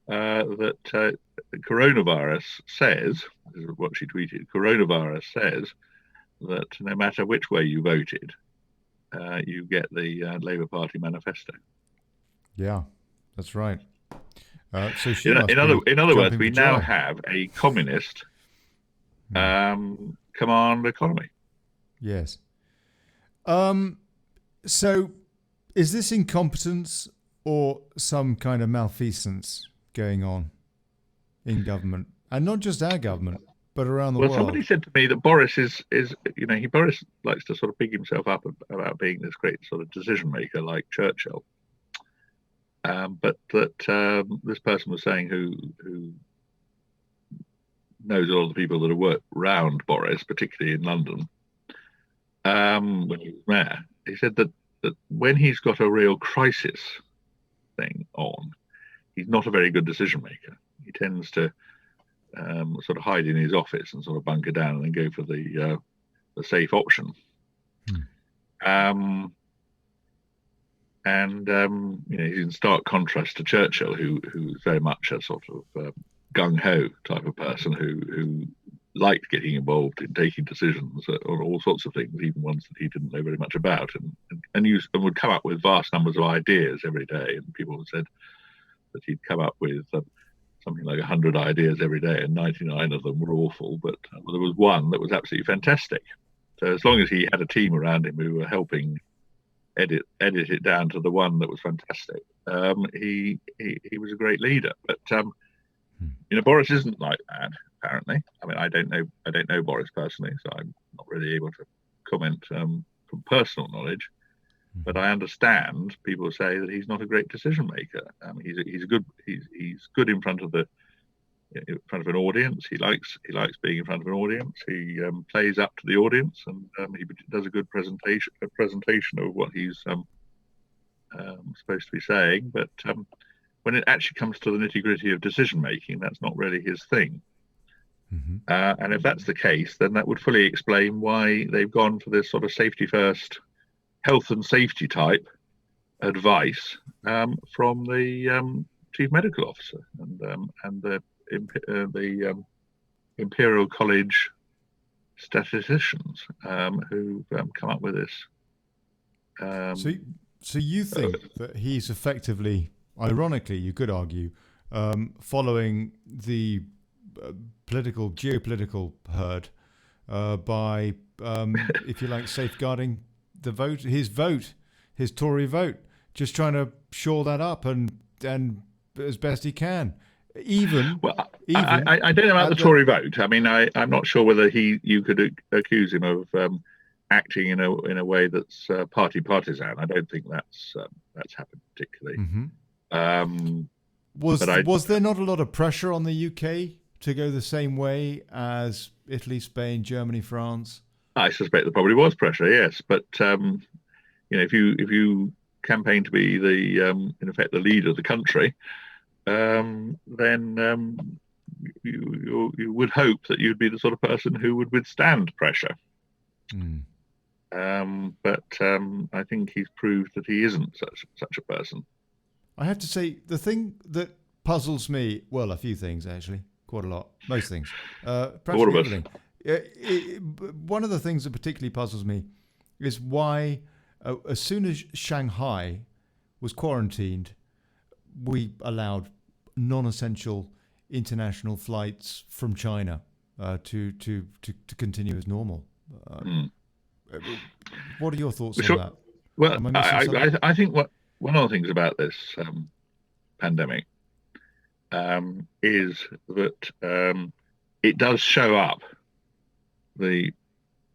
that coronavirus says, this is what she tweeted, coronavirus says that no matter which way you voted, you get the Labour Party manifesto. Yeah, that's right. So she In other words, we now joy. have a communist command economy. Yes. So is this incompetence or some kind of malfeasance going on in government? And not just our government, but around the Well, world. somebody said to me that Boris is Boris likes to sort of big himself up about being this great sort of decision maker like Churchill. But that this person was saying who knows all the people that have worked round Boris, particularly in London, when he was mayor, he said that when he's got a real crisis thing on, he's not a very good decision maker. He tends to sort of hide in his office and sort of bunker down and then go for the safe option. He's in stark contrast to Churchill, who's very much a sort of gung-ho type of person who liked getting involved in taking decisions on all sorts of things, even ones that he didn't know very much about, and would come up with vast numbers of ideas every day. And people have said that he'd come up with something like 100 ideas every day, and 99 of them were awful, but there was one that was absolutely fantastic. So as long as he had a team around him who were helping edit it down to the one that was fantastic, he was a great leader. But Boris isn't like that, apparently. I mean, I don't know Boris personally, so I'm not really able to comment from personal knowledge. But I understand people say that he's not a great decision maker. He's good in front of an audience. He likes being in front of an audience. He plays up to the audience, and he does a good presentation of what he's supposed to be saying. But when it actually comes to the nitty-gritty of decision making, that's not really his thing. And if that's the case, then that would fully explain why they've gone for this sort of safety first, health and safety type advice from the chief medical officer and the Imperial College statisticians who've come up with this. So you think that he's effectively, ironically, you could argue, following the geopolitical herd by, if you like, safeguarding the vote, his Tory vote, just trying to shore that up and as best he can. I don't know about the Tory vote. I mean, I'm not sure whether you could accuse him of acting in a way that's party partisan. I don't think that's happened particularly. Was there not a lot of pressure on the UK to go the same way as Italy, Spain, Germany, France? I suspect there probably was pressure, yes. But if you campaign to be in effect the leader of the country, then you would hope that you'd be the sort of person who would withstand pressure. But I think he's proved that he isn't such a person. I have to say, the thing that puzzles me, well, a few things actually, quite a lot. Most things. Perhaps All of us. everything. One of the things that particularly puzzles me is why, as soon as Shanghai was quarantined, we allowed non-essential international flights from China to continue as normal. What are your thoughts on that? Well, Am I missing something? I think one of the things about this pandemic is that it does show up the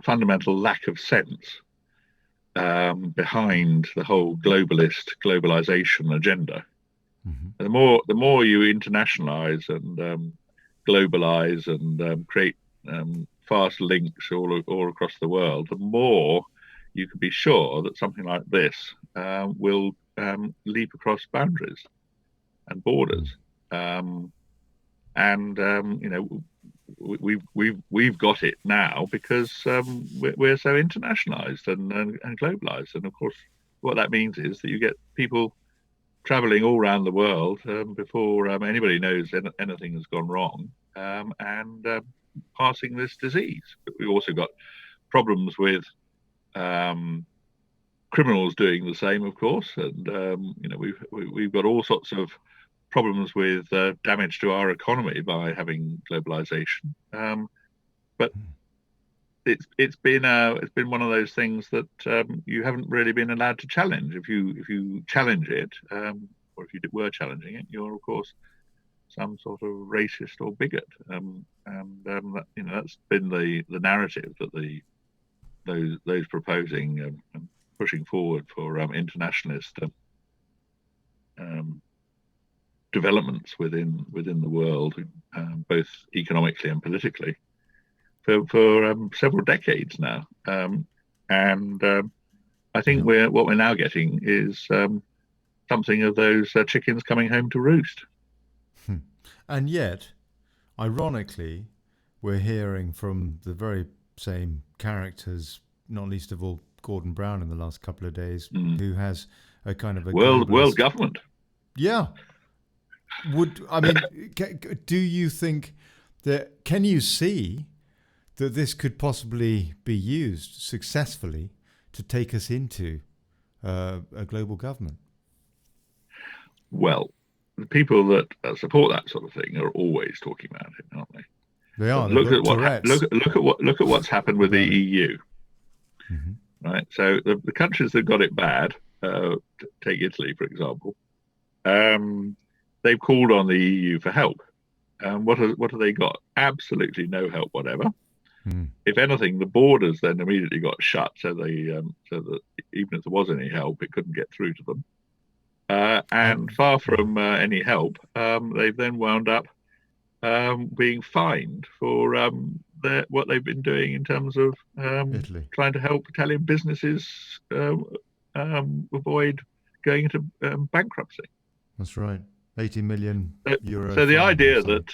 fundamental lack of sense behind the whole globalization agenda. Mm-hmm. The more you internationalize and globalize and create fast links all across the world, the more you can be sure that something like this will leap across boundaries and borders. We've got it now because we're so internationalized and globalized, and of course what that means is that you get people traveling all around the world before anybody knows anything has gone wrong, and passing this disease. But we've also got problems with criminals doing the same, of course, and we've got all sorts of problems with damage to our economy by having globalization. But it's been one of those things that you haven't really been allowed to challenge. If you challenge it, or if you were challenging it, you're of course some sort of racist or bigot. That's been the narrative that those proposing and pushing forward for internationalist developments within the world, both economically and politically, for several decades now. I think what we're now getting is something of those chickens coming home to roost. And yet, ironically, we're hearing from the very same characters, not least of all Gordon Brown in the last couple of days, who has a kind of a world government. Yeah. Do you think that, can you see that this could possibly be used successfully to take us into a global government? Well, the people that support that sort of thing are always talking about it, aren't they? They are. Look at what's happened with the EU. Mm-hmm. Right. So the countries that got it bad, take Italy for example, they've called on the EU for help. What have they got? Absolutely no help whatever. If anything, the borders then immediately got shut, so that even if there was any help, it couldn't get through to them. And far from any help, they've then wound up being fined for what they've been doing in terms of trying to help Italian businesses avoid going into bankruptcy. That's right. 80 million euro. So the idea that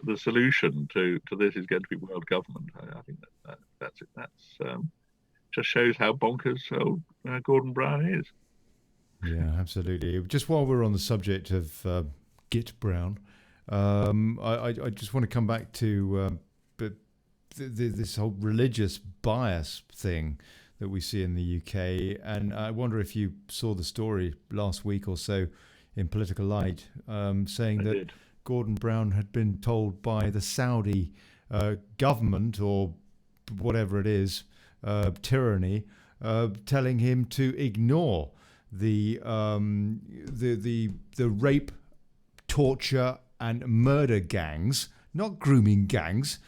the solution to this is going to be world government, I think that's it. That's just shows how bonkers old Gordon Brown is. Yeah, absolutely. Just while we're on the subject of Git Brown, I just want to come back to this whole religious bias thing that we see in the UK. And I wonder if you saw the story last week or so in Political Light, saying that Gordon Brown had been told by the Saudi government, or whatever it is, tyranny, telling him to ignore the rape, torture, and murder gangs, not grooming gangs,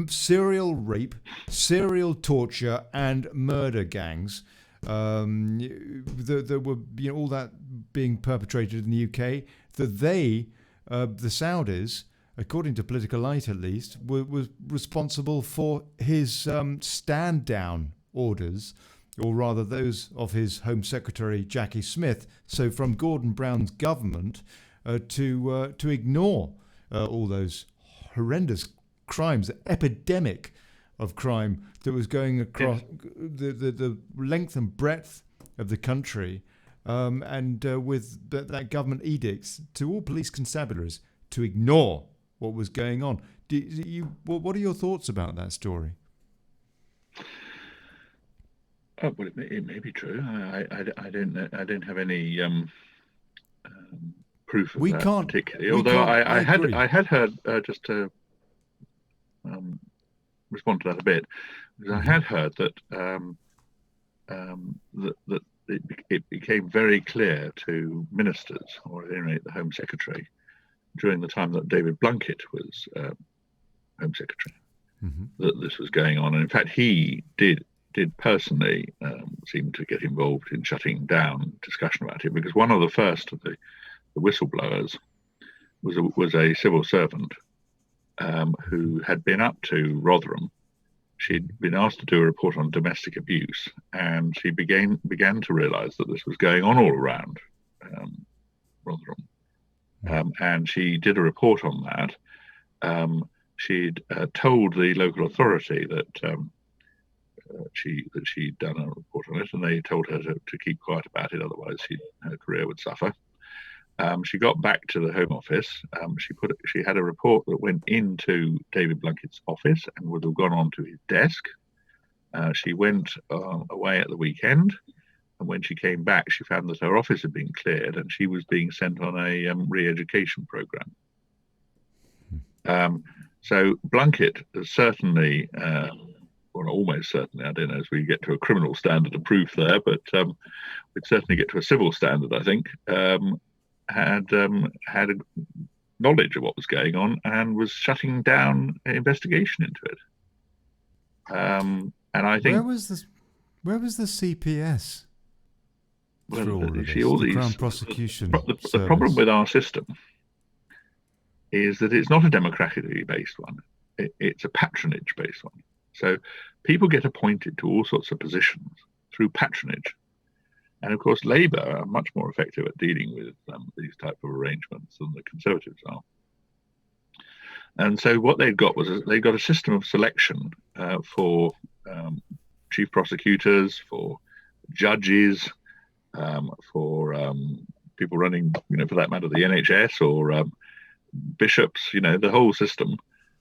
serial rape, serial torture, and murder gangs. There were all that being perpetrated in the UK. That they, the Saudis, according to Political Light at least, were responsible for his stand down orders, or rather those of his Home Secretary Jackie Smith. So from Gordon Brown's government to ignore all those horrendous crimes, the epidemic of crime that was going across the length and breadth of the country, and with that government edicts to all police constabularies to ignore what was going on. What are your thoughts about that story? Oh, well, it may be true. I don't know. I don't have any proof of that particularly. Although I had heard, just to respond to that a bit, because I had heard that that it became very clear to ministers, or at any rate the Home Secretary, during the time that David Blunkett was Home Secretary, that this was going on. And in fact, he did personally seem to get involved in shutting down discussion about it, because one of the first of the whistleblowers was a civil servant who had been up to Rotherham. She'd been asked to do a report on domestic abuse, and she began to realise that this was going on all around Rotherham. And she did a report on that. She'd told the local authority that she'd done a report on it, and they told her to keep quiet about it, otherwise her career would suffer. She got back to the Home Office. She had a report that went into David Blunkett's office and would have gone on to his desk. She went away at the weekend, and when she came back, she found that her office had been cleared and she was being sent on a re-education program. So Blunkett certainly, well, almost certainly, I don't know as we get to a criminal standard of proof there, but we'd certainly get to a cil standard, I think, had a knowledge of what was going on and was shutting down an investigation into it. And I think where was the CPS? Well, the Crown Prosecution. The problem with our system is that it's not a democratically based one. It's a patronage based one. So people get appointed to all sorts of positions through patronage. And of course, Labour are much more effective at dealing with these type of arrangements than the Conservatives are. And so what they got a system of selection for chief prosecutors, for judges, for people running, for that matter, the NHS or bishops, the whole system,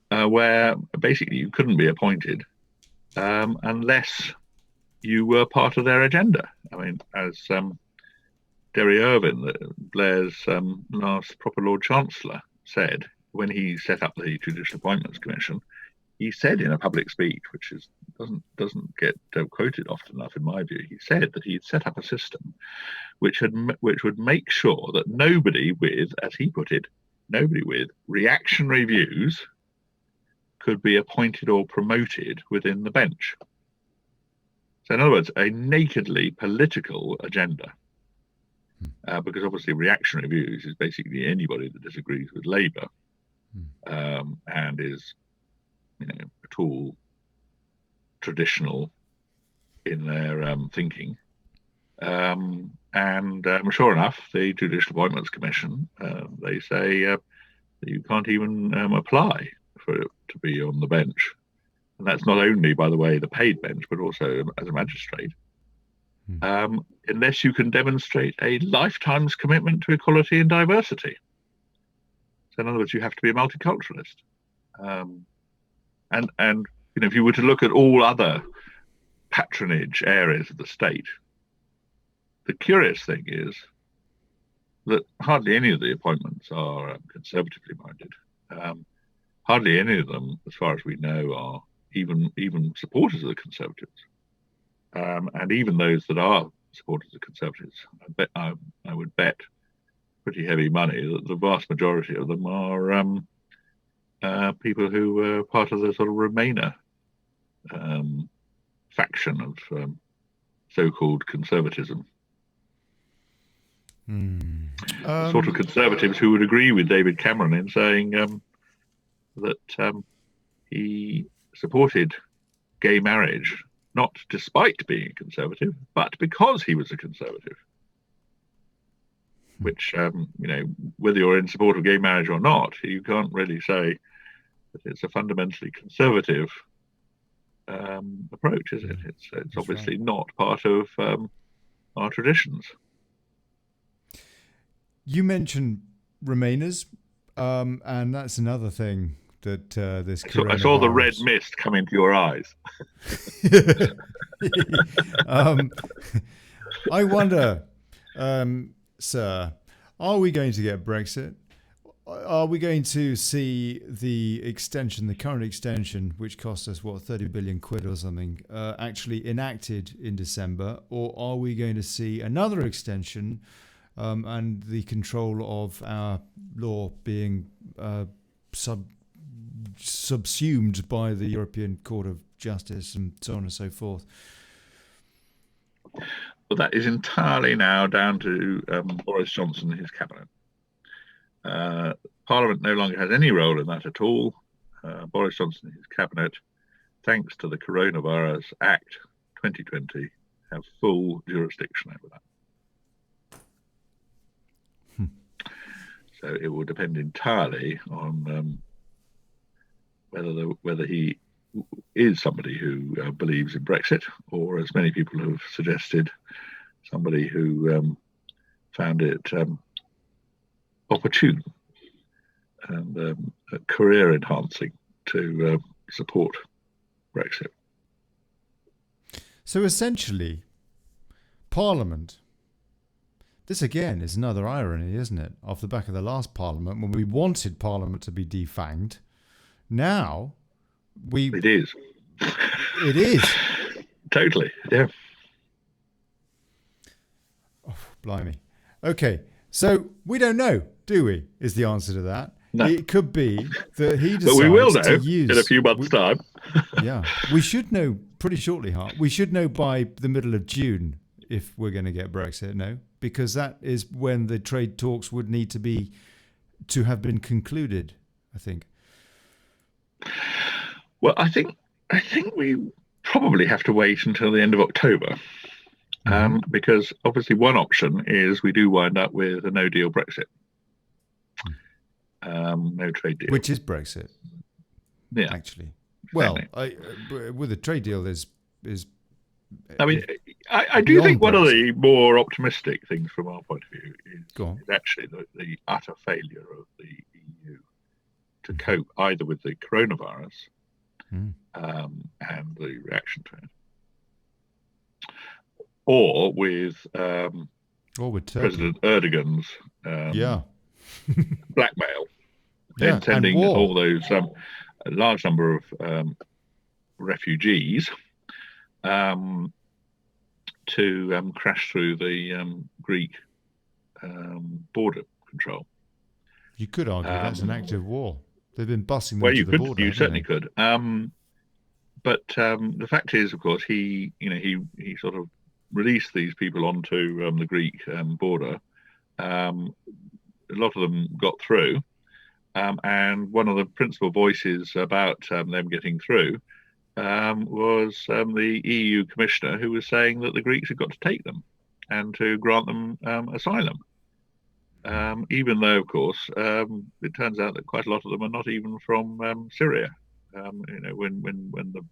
where basically you couldn't be appointed unless you were part of their agenda. I mean, as Derry Irvine, Blair's last proper Lord Chancellor, said when he set up the Judicial Appointments Commission, he said in a public speech, which doesn't get quoted often enough in my view, he said that he'd set up a system which would make sure that nobody with, as he put it, nobody with reactionary views could be appointed or promoted within the bench. So in other words, a nakedly political agenda, because obviously reactionary views is basically anybody that disagrees with Labour and is, at all traditional in their thinking. And sure enough, the Judicial Appointments Commission, they say that you can't even apply to be on the bench. And that's not only, by the way, the paid bench, but also as a magistrate, unless you can demonstrate a lifetime's commitment to equality and diversity. So in other words, you have to be a multiculturalist. And if you were to look at all other patronage areas of the state, the curious thing is that hardly any of the appointments are conservatively minded. Hardly any of them, as far as we know, are even supporters of the Conservatives. And even those that are supporters of Conservatives, I would bet pretty heavy money that the vast majority of them are people who were part of the sort of Remainer faction of so-called conservatism. Sort of conservatives who would agree with David Cameron in saying that he supported gay marriage, not despite being a conservative, but because he was a conservative. Which, whether you're in support of gay marriage or not, you can't really say that it's a fundamentally conservative approach, is it? It's obviously not part of our traditions. You mentioned Remainers. And that's another thing that this I saw the red coronavirus- mist come into your eyes. I wonder, sir, are we going to get Brexit? Are we going to see the extension, the current extension, which cost us, 30 billion quid or something, actually enacted in December? Or are we going to see another extension and the control of our law being subsumed by the European Court of Justice and so on and so forth? Well, that is entirely now down to Boris Johnson and his cabinet. Parliament no longer has any role in that at all. Boris Johnson and his cabinet, thanks to the Coronavirus Act 2020, have full jurisdiction over that. So it will depend entirely on whether he is somebody who believes in Brexit, or, as many people have suggested, somebody who found it opportune and career enhancing to support Brexit. So essentially, Parliament, this again is another irony, isn't it? Off the back of the last Parliament, when we wanted Parliament to be defanged, now It is. It is. Totally, yeah. Oh, blimey. Okay, so we don't know, do we? Is the answer to that? No. It could be that he decides But we will know to use in a few months' time. Yeah, we should know pretty shortly, Hart. We should know by the middle of June if we're going to get Brexit, no? Because that is when the trade talks would need to have been concluded, I think. Well, I think we probably have to wait until the end of October, because obviously one option is we do wind up with a no-deal Brexit, no trade deal. Which is Brexit, yeah, actually. Well, with a trade deal, there's. I mean, I do think one of the more optimistic things from our point of view is actually the utter failure of the EU to cope either with the coronavirus and the reaction to it, or with President Erdogan's blackmail, then sending all those a large number of refugees to crash through the Greek border control. You could argue that's an act of war. They've been bussing them to the border. You certainly could. But the fact is, of course, he sort of released these people onto the Greek border. A lot of them got through, and one of the principal voices about them getting through was the EU commissioner, who was saying that the Greeks had got to take them and to grant them asylum. Even though, of course, it turns out that quite a lot of them are not even from Syria. When the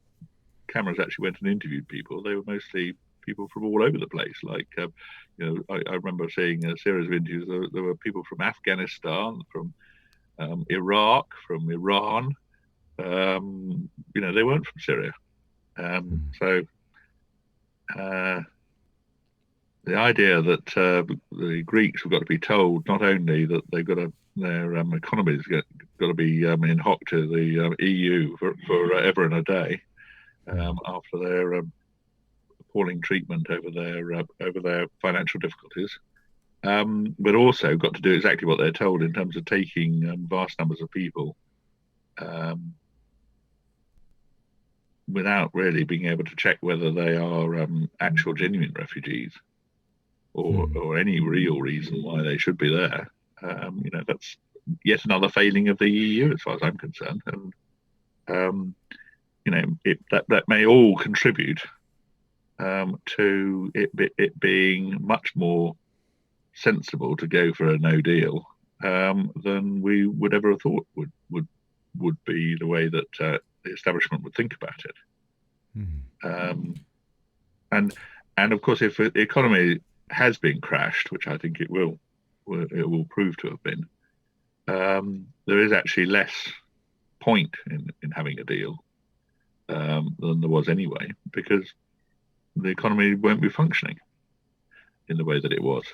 cameras actually went and interviewed people, they were mostly people from all over the place. Like, I remember seeing a series of interviews. There were people from Afghanistan, from Iraq, from Iran. They weren't from Syria. So the idea that the Greeks have got to be told not only that they've got their economies got to be in hock to the EU for ever and a day after their appalling treatment over their financial difficulties, but also got to do exactly what they're told in terms of taking vast numbers of people without really being able to check whether they are actual genuine refugees or any real reason why they should be there. That's yet another failing of the EU, as far as I'm concerned. And that may all contribute to it being much more sensible to go for a no deal than we would ever have thought would be the way that the establishment would think about it. And of course, if the economy has been crashed, which I think it will prove to have been, there is actually less point in having a deal than there was anyway, because the economy won't be functioning in the way that it was.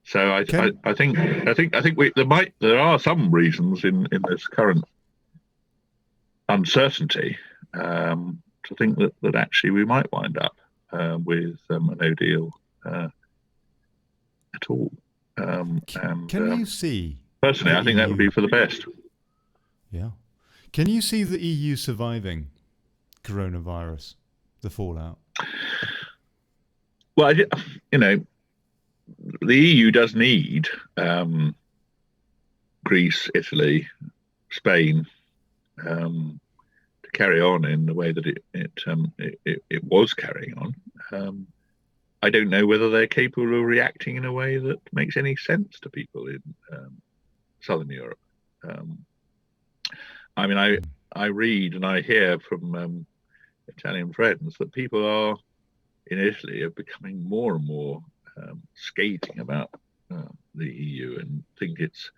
So I think there are some reasons in this current uncertainty to think that actually we might wind up with a no deal at all. Can you see? Personally, I think that would be for the best. Yeah. Can you see the EU surviving coronavirus, the fallout? Well, the EU does need Greece, Italy, Spain to carry on in the way that it was carrying on. I don't know whether they're capable of reacting in a way that makes any sense to people in Southern Europe. I mean, I read and I hear from Italian friends that people in Italy are becoming more and more scathing about the EU and think it's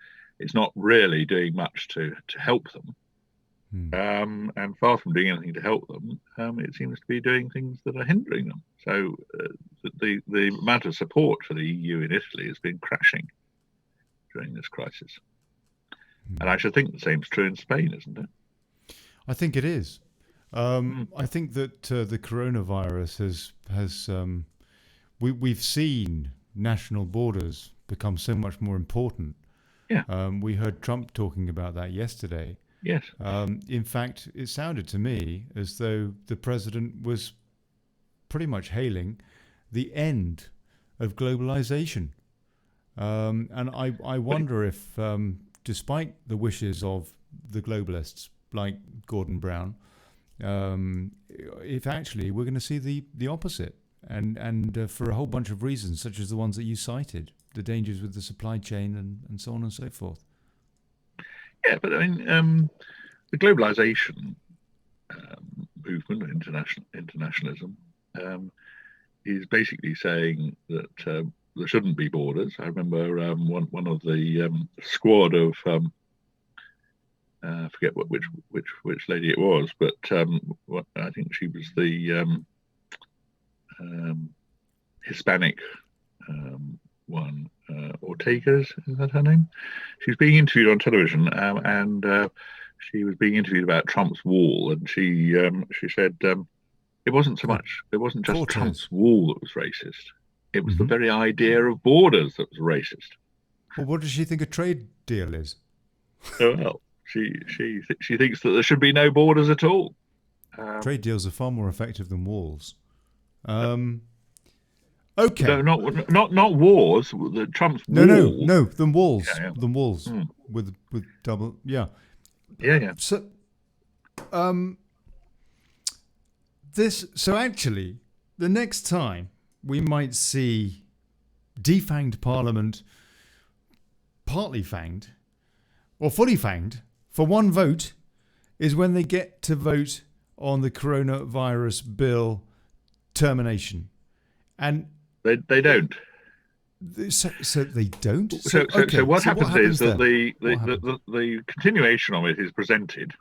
not really doing much to help them. And far from doing anything to help them, it seems to be doing things that are hindering them. So the amount of support for the EU in Italy has been crashing during this crisis. And I should think the same is true in Spain, isn't it? I think it is. I think that the coronavirus has we've seen national borders become so much more important. Yeah. We heard Trump talking about that yesterday. Yes. In fact, it sounded to me as though the president was pretty much hailing the end of globalization. And I wonder if, despite the wishes of the globalists like Gordon Brown, if actually we're going to see the opposite, and for a whole bunch of reasons, such as the ones that you cited, the dangers with the supply chain and so on and so forth. Yeah, but I mean, the globalization movement, internationalism, is basically saying that there shouldn't be borders. I remember one of the squad of I forget which lady it was, but I think she was the Hispanic one. Ortega's, is that her name? She was being interviewed on television, and she was being interviewed about Trump's wall, and she said it wasn't just Cortez. Trump's wall that was racist. It was the very idea of borders that was racist. Well, what does she think a trade deal is? Well, she thinks that there should be no borders at all. Trade deals are far more effective than walls. Okay. No, not wars. The Trump's no, wall. No, than walls. Yeah. Than walls with double. Yeah. Yeah. So, so actually, the next time we might see defanged Parliament, partly fanged, or fully fanged for one vote, is when they get to vote on the coronavirus bill termination, and they don't. So they don't. So what happens is that then? the continuation of it is presented,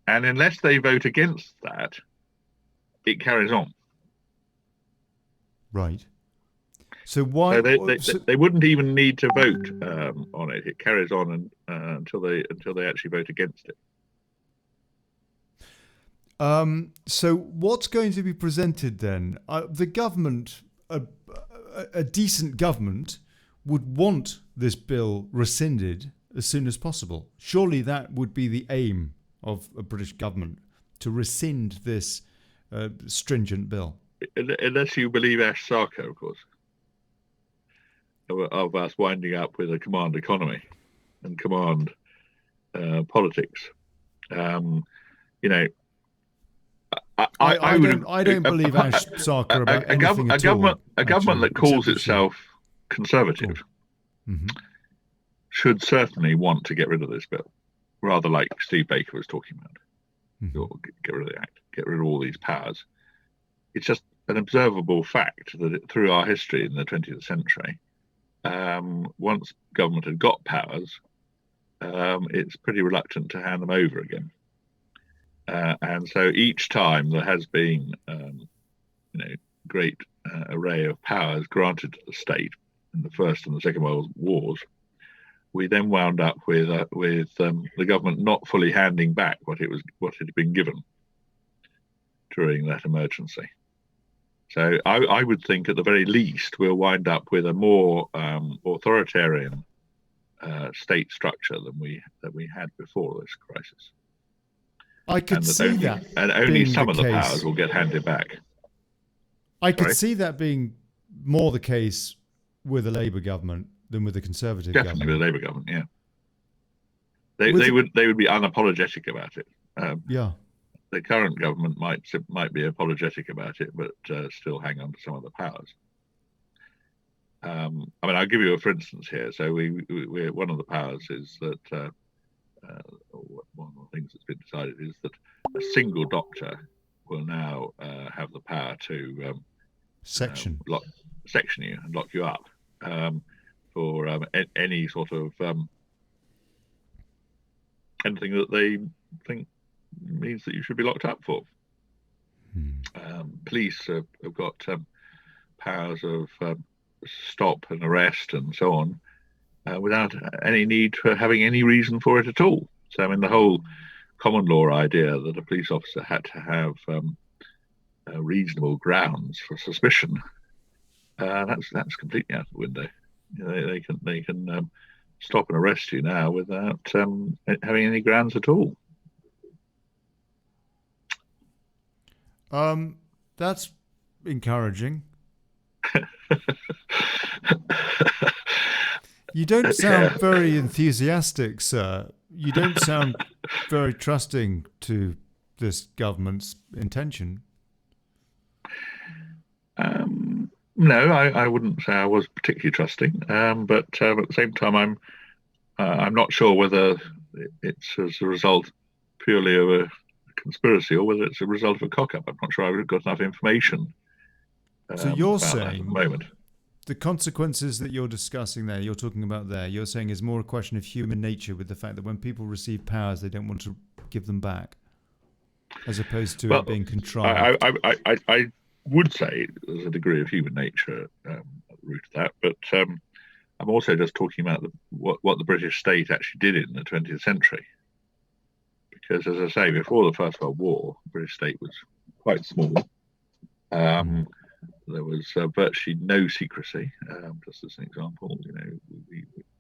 and unless they vote against that, it carries on. Right. So why? So they wouldn't even need to vote on it. It carries on until they actually vote against it. So what's going to be presented then? The government, a decent government, would want this bill rescinded as soon as possible. Surely that would be the aim of a British government, to rescind this stringent bill. Unless you believe Ash Sarkar, of course, of us winding up with a command economy and command politics. I don't believe Ash Sarkar about anything at all. A government that calls itself conservative should certainly want to get rid of this bill, rather like Steve Baker was talking about. Get rid of the Act, get rid of all these powers. It's just an observable fact that through our history in the 20th century, once government had got powers, it's pretty reluctant to hand them over again. And so each time there has been, great array of powers granted to the state in the First and the Second World Wars, we then wound up with the government not fully handing back what had been given during that emergency. So I would think at the very least we'll wind up with a more authoritarian state structure than we had before this crisis. I could see that, and only some of the case. powers will get handed back. I could see that being more the case with a Labour government than with a Conservative government. Definitely with a Labour government, yeah. They would be unapologetic about it. Yeah. The current government might be apologetic about it, but still hang on to some of the powers. I mean, I'll give you a for instance here. So we one of the powers is that one of the things that's been decided is that a single doctor will now have the power to section you and lock you up for any sort of anything that they think means that you should be locked up for. Police have got powers of stop and arrest and so on without any need for having any reason for it at all. So I mean the whole common law idea that a police officer had to have reasonable grounds for suspicion, that's completely out of the window. They can stop and arrest you now without having any grounds at all. That's encouraging. You don't sound very enthusiastic, sir. You don't sound very trusting to this government's intention. No, I wouldn't say I was particularly trusting. But at the same time, I'm not sure whether it's as a result purely of a conspiracy or whether it's a result of a cock-up. I'm not sure I've got enough information. So you're saying at the moment, the consequences that you're discussing there, you're talking about there, you're saying is more a question of human nature, with the fact that when people receive powers, they don't want to give them back, as opposed to it being contrived. I would say there's a degree of human nature at the root of that, but I'm also just talking about what the British state actually did in the 20th century. Because, as I say, before the First World War, the British state was quite small. There was virtually no secrecy. Just as an example,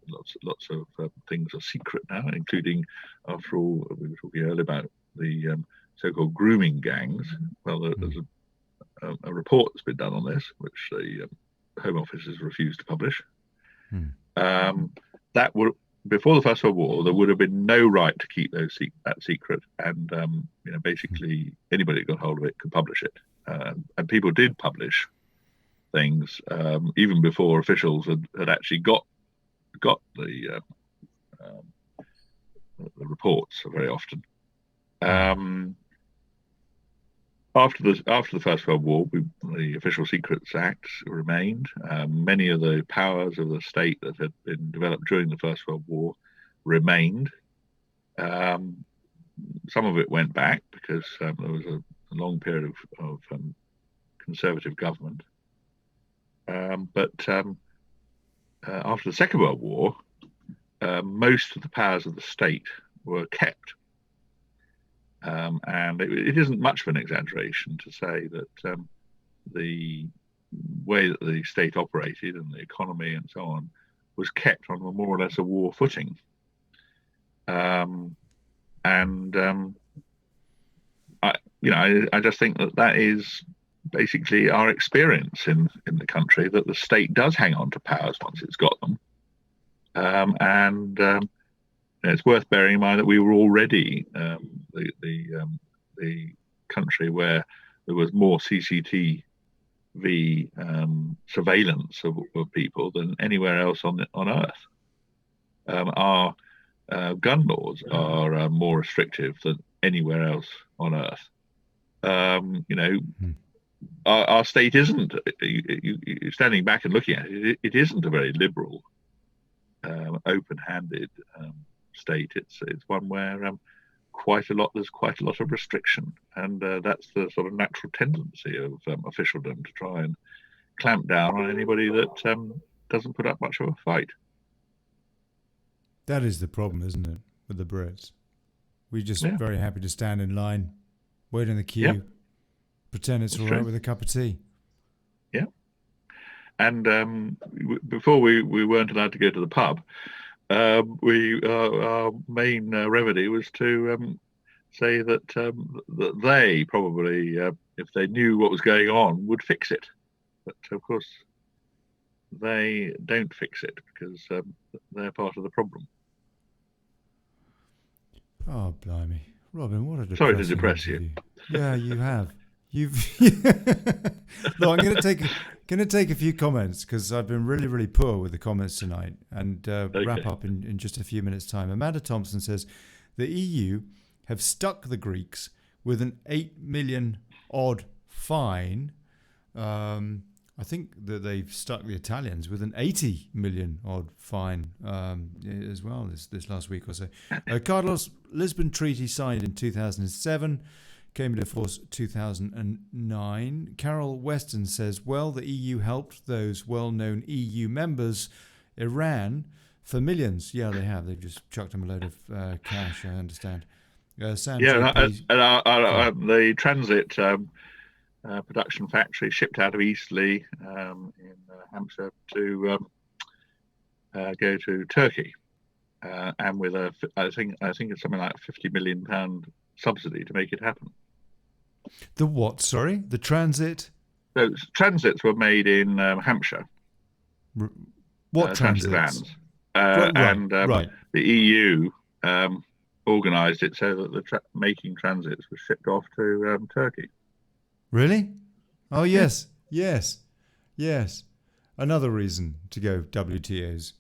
lots of things are secret now, including, after all, we were talking earlier about the so-called grooming gangs. Well, there's a report that's been done on this, which the Home Office has refused to publish. That would, before the First World War, there would have been no right to keep that secret, and basically anybody that got hold of it could publish it. And people did publish things even before officials had actually got the reports very often. After the First World War, the Official Secrets Act remained. Many of the powers of the state that had been developed during the First World War remained. Some of it went back because there was a long period of conservative government. But after the Second World War, most of the powers of the state were kept. And it isn't much of an exaggeration to say that the way that the state operated and the economy and so on was kept on a more or less a war footing. I just think that is basically our experience in the country, that the state does hang on to powers once it's got them. It's worth bearing in mind that we were already the country where there was more CCTV surveillance of people than anywhere else on Earth. Our gun laws are more restrictive than anywhere else on Earth. our state isn't. Standing back and looking at it, it isn't a very liberal, open-handed state. It's one where there's quite a lot of restriction, and that's the sort of natural tendency of officialdom to try and clamp down on anybody that doesn't put up much of a fight. That is the problem, isn't it, with the Brits? We're just very happy to stand in line, wait in the queue, pretend it's all right with a cup of tea. Yeah. And before we weren't allowed to go to the pub, our main remedy was to say that that they probably, if they knew what was going on, would fix it. But of course, they don't fix it because they're part of the problem. Oh, blimey. Robin, what a depressing Sorry to depress interview. you. Yeah, you have. You've. No, I'm going to take a few comments because I've been really, really poor with the comments tonight, and wrap up in just a few minutes' time. Amanda Thompson says the EU have stuck the Greeks with an 8 million odd fine. I think that they've stuck the Italians with an 80 million odd fine as well this last week or so. Carlos, Lisbon Treaty signed in 2007, came into force 2009. Carol Weston says, well, the EU helped those well-known EU members, Iran, for millions. Yeah, they have. They've just chucked them a load of cash, I understand. Sam the transit production factory shipped out of Eastleigh in Hampshire to go to Turkey, and with I think it's something like £50 million subsidy to make it happen. The what? Sorry, the transit. Those transits were made in Hampshire. What transit transits? vans? Right. The EU organised it so that the making transits was shipped off to Turkey. Really? Oh, yes. Another reason to go WTOs.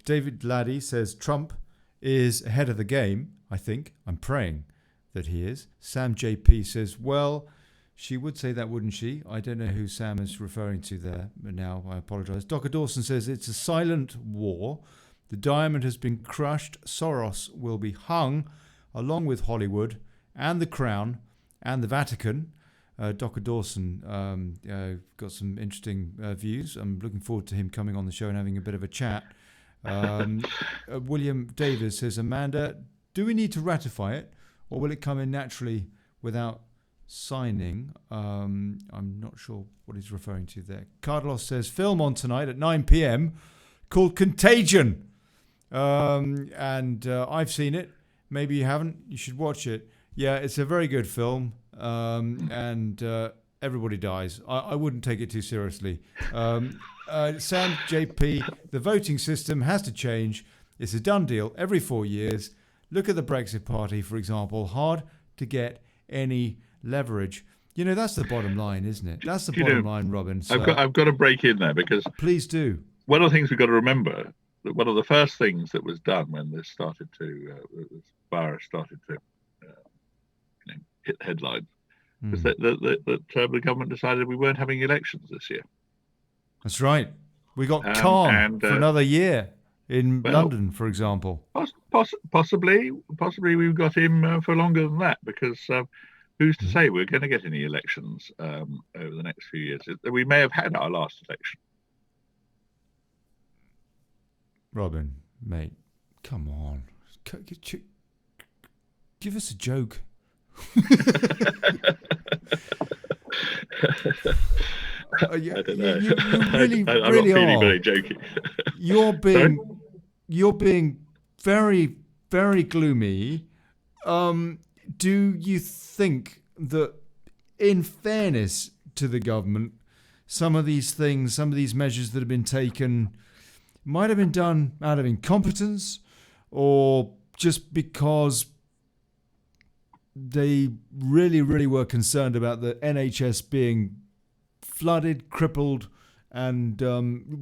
David Laddie says Trump is ahead of the game, I think. I'm praying that he is. Sam JP says, well, she would say that, wouldn't she? I don't know who Sam is referring to there, but now I apologise. Dr. Dawson says it's a silent war. The diamond has been crushed. Soros will be hung along with Hollywood and the Crown and the Vatican. Dr. Dawson got some interesting views. I'm looking forward to him coming on the show and having a bit of a chat. William Davis says, Amanda, do we need to ratify it or will it come in naturally without signing? I'm not sure what he's referring to there. Carlos says, film on tonight at 9 p.m. called Contagion. And I've seen it. Maybe you haven't. You should watch it. Yeah, it's a very good film. And everybody dies. I wouldn't take it too seriously. Sam JP, the voting system has to change. It's a done deal every 4 years. Look at the Brexit Party, for example. Hard to get any leverage. You know, that's the bottom line, isn't it? That's the bottom line, Robin. So, I've got to break in there because please do. One of the things we've got to remember that one of the first things that was done when this this virus started to hit the headlines was that the government decided we weren't having elections this year. That's right. We got calm for another year in London, for example. Possibly we've got him for longer than that because who's to say we're going to get any elections over the next few years? We may have had our last election. Robin, mate, come on. Give us a joke. I don't know. You really, I'm really not feeling are. very jokey. You're being very, very gloomy. Do you think that, in fairness to the government, some of these things, some of these measures that have been taken might have been done out of incompetence or just because they really, really were concerned about the NHS being flooded, crippled, and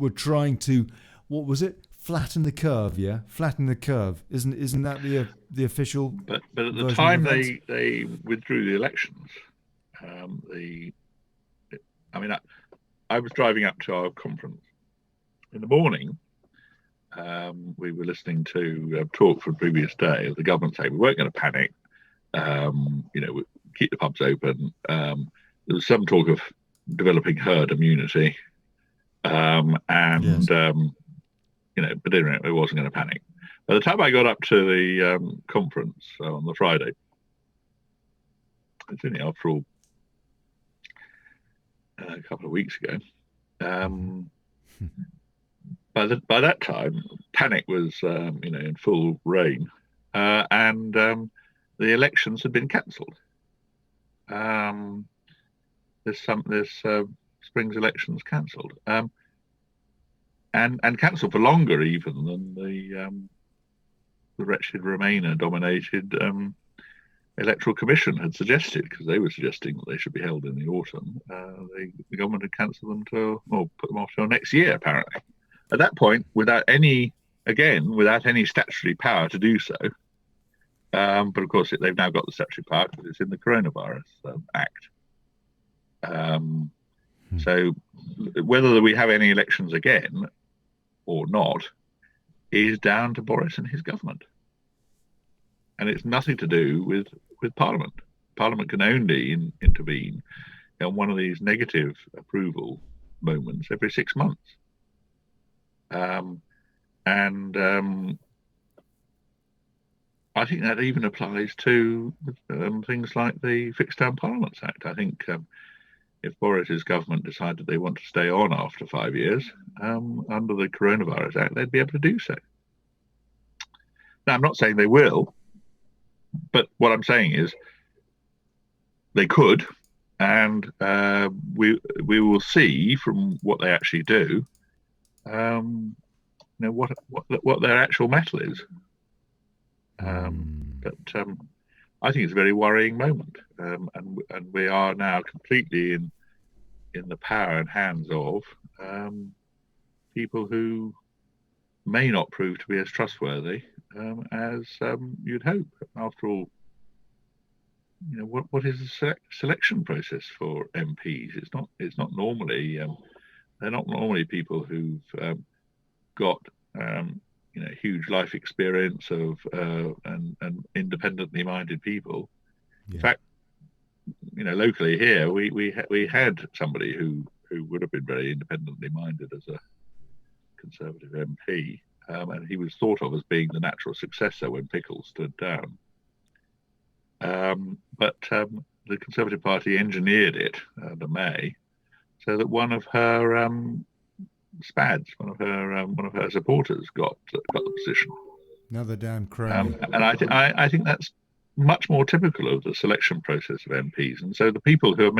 were trying to, what was it? Flatten the curve, yeah? Flatten the curve. Isn't that the official But at the time they withdrew the elections, the I mean, I was driving up to our conference in the morning. We were listening to a talk from the previous day of the government saying we weren't going to panic. Keep the pubs open. There was some talk of developing herd immunity, but anyway, it wasn't going to panic. By the time I got up to the conference on the Friday, it's only after all a couple of weeks ago. By that time, panic was in full reign, and the elections had been cancelled. This spring's elections cancelled, and cancelled for longer even than the wretched Remainer-dominated Electoral Commission had suggested, because they were suggesting that they should be held in the autumn. The government had cancelled them put them off till next year, apparently. At that point, without any statutory power to do so, but of course they've now got the statutory power because it's in the Coronavirus Act. So whether we have any elections again or not is down to Boris and his government, and it's nothing to do with Parliament. Parliament can only intervene on one of these negative approval moments every 6 months. I think that even applies to things like the Fixed Term Parliaments Act. I think if Boris's government decided they want to stay on after 5 years under the Coronavirus Act, they'd be able to do so. Now, I'm not saying they will, but what I'm saying is they could, and we will see from what they actually do, what their actual mettle is. But I think it's a very worrying moment, and we are now completely in the power and hands of people who may not prove to be as trustworthy as you'd hope. After all, what is the selection process for MPs? It's not normally they're not normally people who've got huge life experience of and independently minded people. Yeah. In fact, locally here we had somebody who would have been very independently minded as a Conservative MP, and he was thought of as being the natural successor when Pickles stood down. But the Conservative Party engineered it under May, so that one of her spads, one of her supporters, got the position. Another damn crony. And I think that's much more typical of the selection process of MPs. And so the people who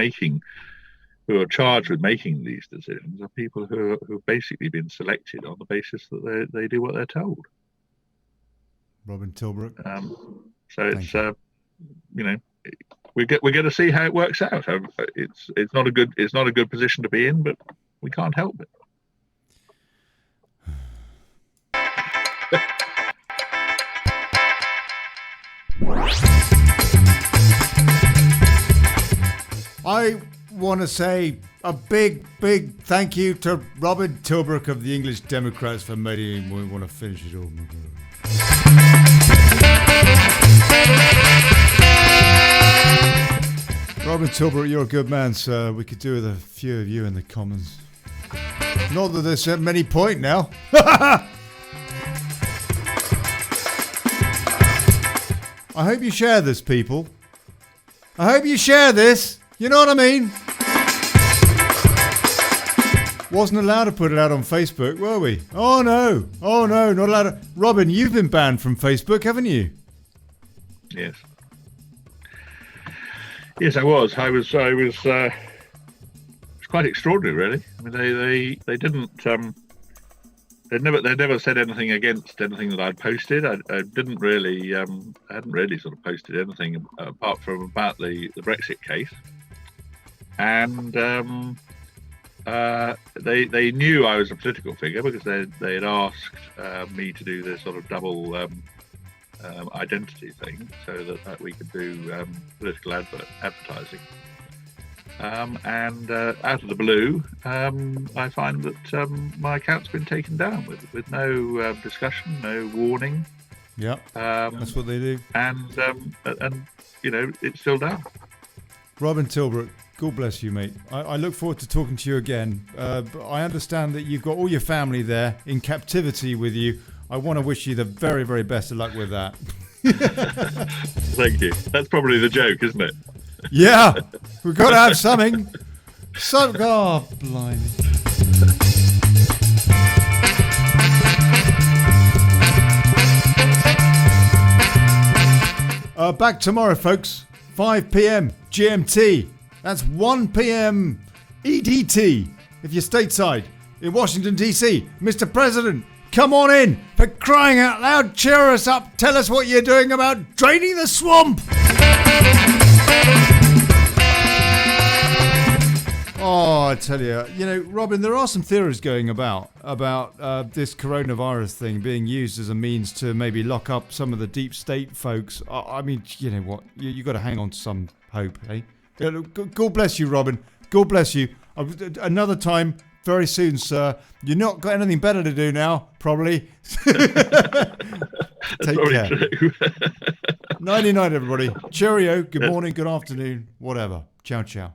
are charged with making these decisions are people who've basically been selected on the basis that they do what they're told. Robin Tilbrook. So it's we're going to see how it works out. It's not a good position to be in, but we can't help it. I want to say a big thank you to Robin Tilbrook of the English Democrats for making me want to finish it all. Robin Tilbrook, you're a good man, sir. We could do with a few of you in the Commons. Not that there's at many point now. I hope you share this, people. I hope you share this. You know what I mean? Wasn't allowed to put it out on Facebook, were we? Oh no, not allowed to. Robin, you've been banned from Facebook, haven't you? Yes. Yes, I was. It's quite extraordinary, really. I mean, they didn't. They never said anything against anything that I'd posted. I hadn't really sort of posted anything apart from about the Brexit case, and they knew I was a political figure because they had asked me to do this sort of double identity thing so that we could do political advertising. And out of the blue, I find that my account's been taken down with no discussion, no warning. Yeah, that's what they do. And it's still down. Robin Tilbrook, God bless you, mate. I look forward to talking to you again. But I understand that you've got all your family there in captivity with you. I want to wish you the very, very best of luck with that. Thank you. That's probably the joke, isn't it? Yeah, we've got to have something. Oh, blimey. Back tomorrow, folks. 5 p.m. GMT. That's 1 p.m. EDT. If you're stateside in Washington, D.C. Mr. President, come on in. For crying out loud, cheer us up. Tell us what you're doing about draining the swamp. Oh, I tell you, Robin, there are some theories going about this coronavirus thing being used as a means to maybe lock up some of the deep state folks. I mean, you know what? You got to hang on to some hope, eh? God bless you, Robin. God bless you. Another time, very soon, sir. You're not got anything better to do now, probably. Take care. True. Nighty night, everybody. Cheerio. Good morning. Good afternoon. Whatever. Ciao, ciao.